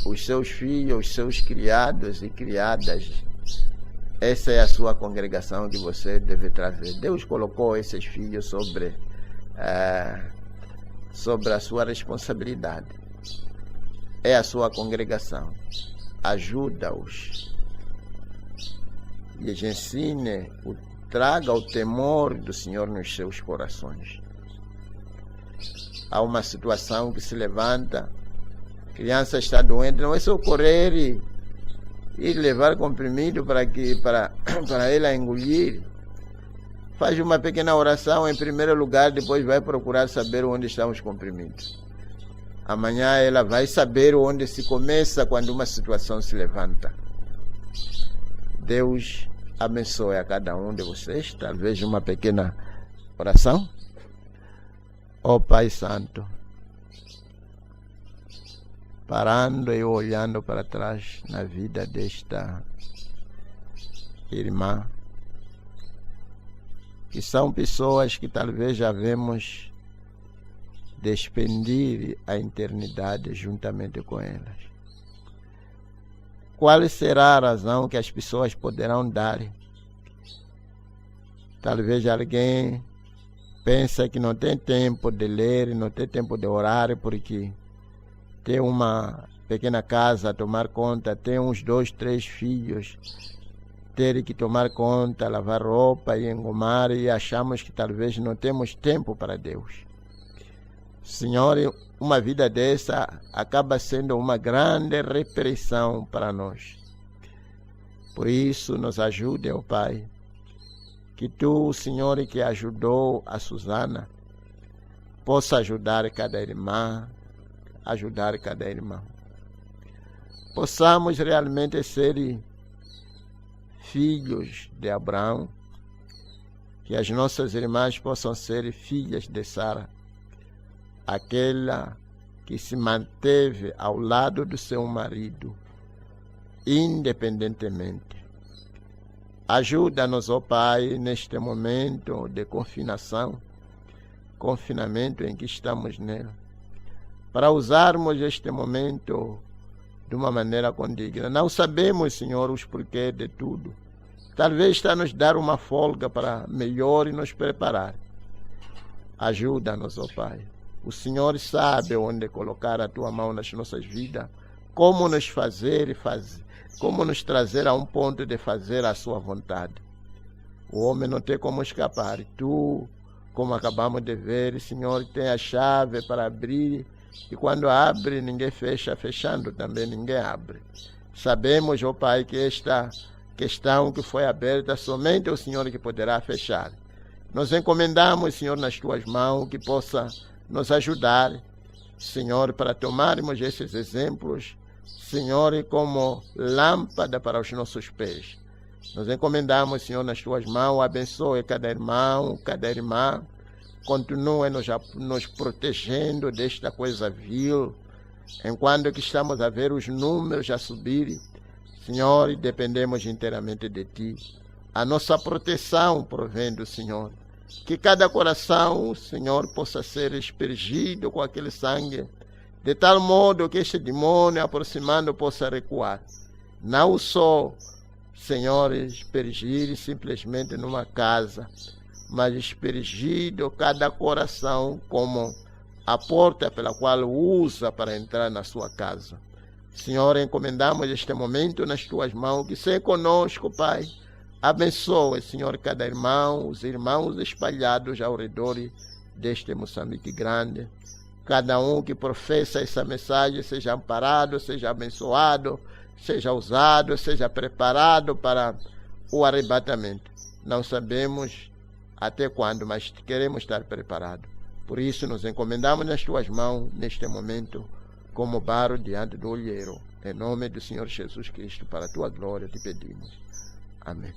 Os seus filhos, os seus criados e criadas, essa é a sua congregação que você deve trazer. Deus colocou esses filhos sobre a sua responsabilidade. É a sua congregação. Ajuda-os. E lhes ensine, traga o temor do Senhor nos seus corações. Há uma situação que se levanta, a criança está doente, não é só correr e levar comprimido para ela engolir. Faz uma pequena oração em primeiro lugar, depois vai procurar saber onde estão os comprimidos. Amanhã ela vai saber onde se começa quando uma situação se levanta. Deus abençoe a cada um de vocês. Talvez uma pequena oração. Ó Pai Santo, parando e olhando para trás na vida desta irmã, que são pessoas que talvez já vemos despendir a eternidade juntamente com elas. Qual será a razão que as pessoas poderão dar? Talvez alguém pensa que não tem tempo de ler, não tem tempo de orar, porque tem uma pequena casa a tomar conta, tem uns 2, 3 filhos, ter que tomar conta, lavar roupa e engomar, e achamos que talvez não temos tempo para Deus. Senhor, uma vida dessa acaba sendo uma grande repressão para nós. Por isso, nos ajude, ó Pai, que Tu, Senhor, que ajudou a Susana, possa ajudar cada irmã, ajudar cada irmão. Possamos realmente ser filhos de Abraão, que as nossas irmãs possam ser filhas de Sara, aquela que se manteve ao lado do seu marido, independentemente. Ajuda-nos, ó Pai, neste momento de confinamento em que estamos nele, para usarmos este momento de uma maneira condigna. Não sabemos, Senhor, os porquês de tudo. Talvez está nos dar uma folga para melhor e nos preparar. Ajuda-nos, ó Pai. O Senhor sabe onde colocar a Tua mão nas nossas vidas, como nos como nos trazer a um ponto de fazer a Sua vontade. O homem não tem como escapar. Tu, como acabamos de ver, Senhor, tem a chave para abrir, e quando abre, ninguém fecha, fechando também ninguém abre. Sabemos, ó Pai, que esta questão que foi aberta, somente o Senhor que poderá fechar. Nos encomendamos, Senhor, nas Tuas mãos, que possa nos ajudar, Senhor, para tomarmos esses exemplos, Senhor, como lâmpada para os nossos pés. Nos encomendamos, Senhor, nas Tuas mãos, abençoe cada irmão, cada irmã, continue nos protegendo desta coisa vil, Enquanto que estamos a ver os números a subir, Senhor, dependemos inteiramente de Ti. A nossa proteção provém do Senhor. Que cada coração, Senhor, possa ser aspergido com aquele sangue, de tal modo que este demônio aproximando possa recuar. Não só, Senhor, aspergir simplesmente numa casa, mas aspergido cada coração como a porta pela qual usa para entrar na sua casa. Senhor, encomendamos este momento nas Tuas mãos, que seja conosco, Pai. Abençoe, Senhor, cada irmão, os irmãos espalhados ao redor deste Moçambique grande. Cada um que professa essa mensagem seja amparado, seja abençoado, seja usado, seja preparado para o arrebatamento. Não sabemos até quando, mas queremos estar preparados. Por isso nos encomendamos nas Tuas mãos neste momento, como barro diante do olheiro. Em nome do Senhor Jesus Cristo, para a Tua glória te pedimos. Amém.